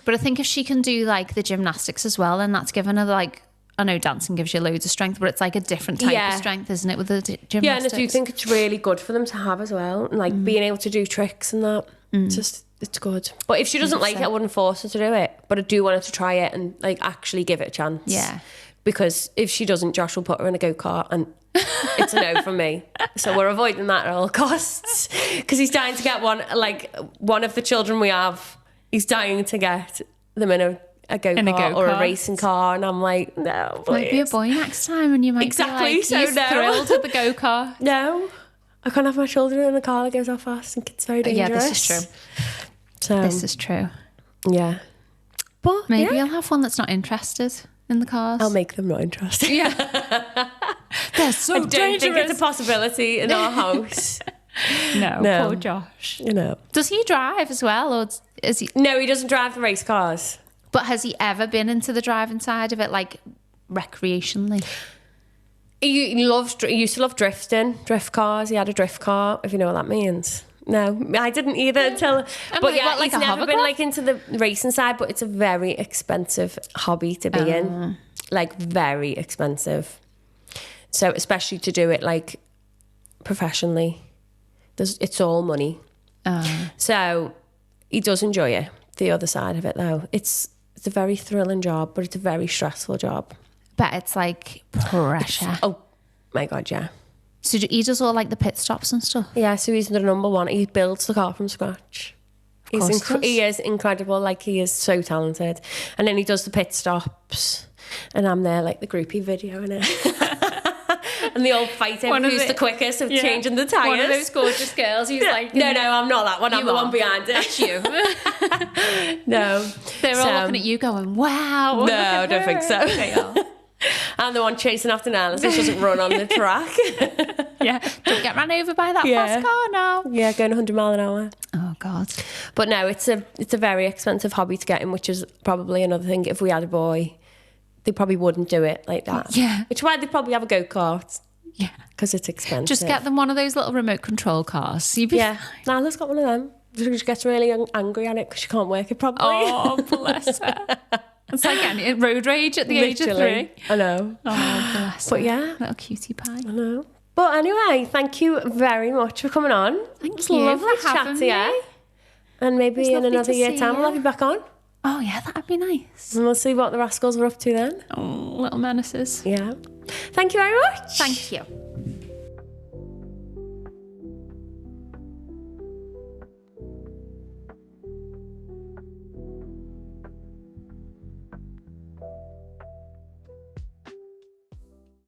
B: But I think if she can do like the gymnastics as well, and that's given her like, I know dancing gives you loads of strength, but it's like a different type of strength, isn't it, with the gymnastics?
A: Yeah, and I do think it's really good for them to have as well. And like being able to do tricks and that. It's good. But if she doesn't like it, I wouldn't force her to do it. But I do want her to try it and like actually give it a chance.
B: Yeah.
A: Because if she doesn't, Josh will put her in a go-kart and it's a no from me. So we're avoiding that at all costs. Because he's dying to get one, like one of the children we have, he's dying to get them in a go-kart or a racing car. And I'm like, no, please.
B: Might be a boy next time and you might be like, he's thrilled with the go-kart.
A: No. I can't have my children in a car that goes off fast. I think it's very dangerous.
B: Yeah, this is true.
A: So,
B: this is true.
A: Yeah. But
B: maybe I'll have one that's not interested in the cars.
A: I'll make them not interested.
B: Yeah. They're so dangerous.
A: I don't think it's a possibility in our house.
B: No, poor Josh.
A: You know.
B: Does he drive as well, or is he?
A: No, he doesn't drive the race cars.
B: But has he ever been into the driving side of it, like recreationally?
A: He used to love drift cars. He had a drift car, if you know what that means. No, I didn't either until. But yeah, he's never been like into the racing side. But it's a very expensive hobby to be in, like very expensive. So especially to do it like professionally, it's all money. So he does enjoy it. The other side of it, though, it's a very thrilling job, but it's a very stressful job.
B: But it's like pressure.
A: Oh my God, yeah.
B: So he does all like the pit stops and stuff?
A: Yeah, so he's the number one. He builds the car from scratch. He is incredible. Like, he is so talented. And then he does the pit stops. And I'm there like the groupie video in it. And they all fight over who's the quickest of changing the tyres.
B: One of those gorgeous girls. He's like,
A: no, I'm not that one. I'm the one behind it.
B: That's you.
A: No.
B: They're all looking at you going, wow.
A: No, I don't think so.
B: They are.
A: I'm the one chasing after Nana so she doesn't run on the track.
B: Yeah, don't get run over by that fast car now.
A: Yeah, going 100 mile an hour.
B: Oh God.
A: But no, it's a very expensive hobby to get in, which is probably another thing. If we had a boy, they probably wouldn't do it like that.
B: Yeah.
A: Which is why they probably have a go-kart.
B: Yeah.
A: Because it's expensive.
B: Just get them one of those little remote control cars.
A: Nala's got one of them. She gets really angry at it because she can't work it properly.
B: Oh, bless her. It's like getting road rage at the age of 3.
A: I know.
B: Oh, bless her.
A: But yeah.
B: Little cutie pie.
A: I know. But anyway, thank you very much for coming on.
B: Thank you.
A: Lovely to chat to you. And maybe in another year time we'll have you back on.
B: Oh yeah, that'd be nice.
A: And we'll see what the rascals are up to then.
B: Oh, little menaces.
A: Yeah. Thank you very much.
B: Thank you.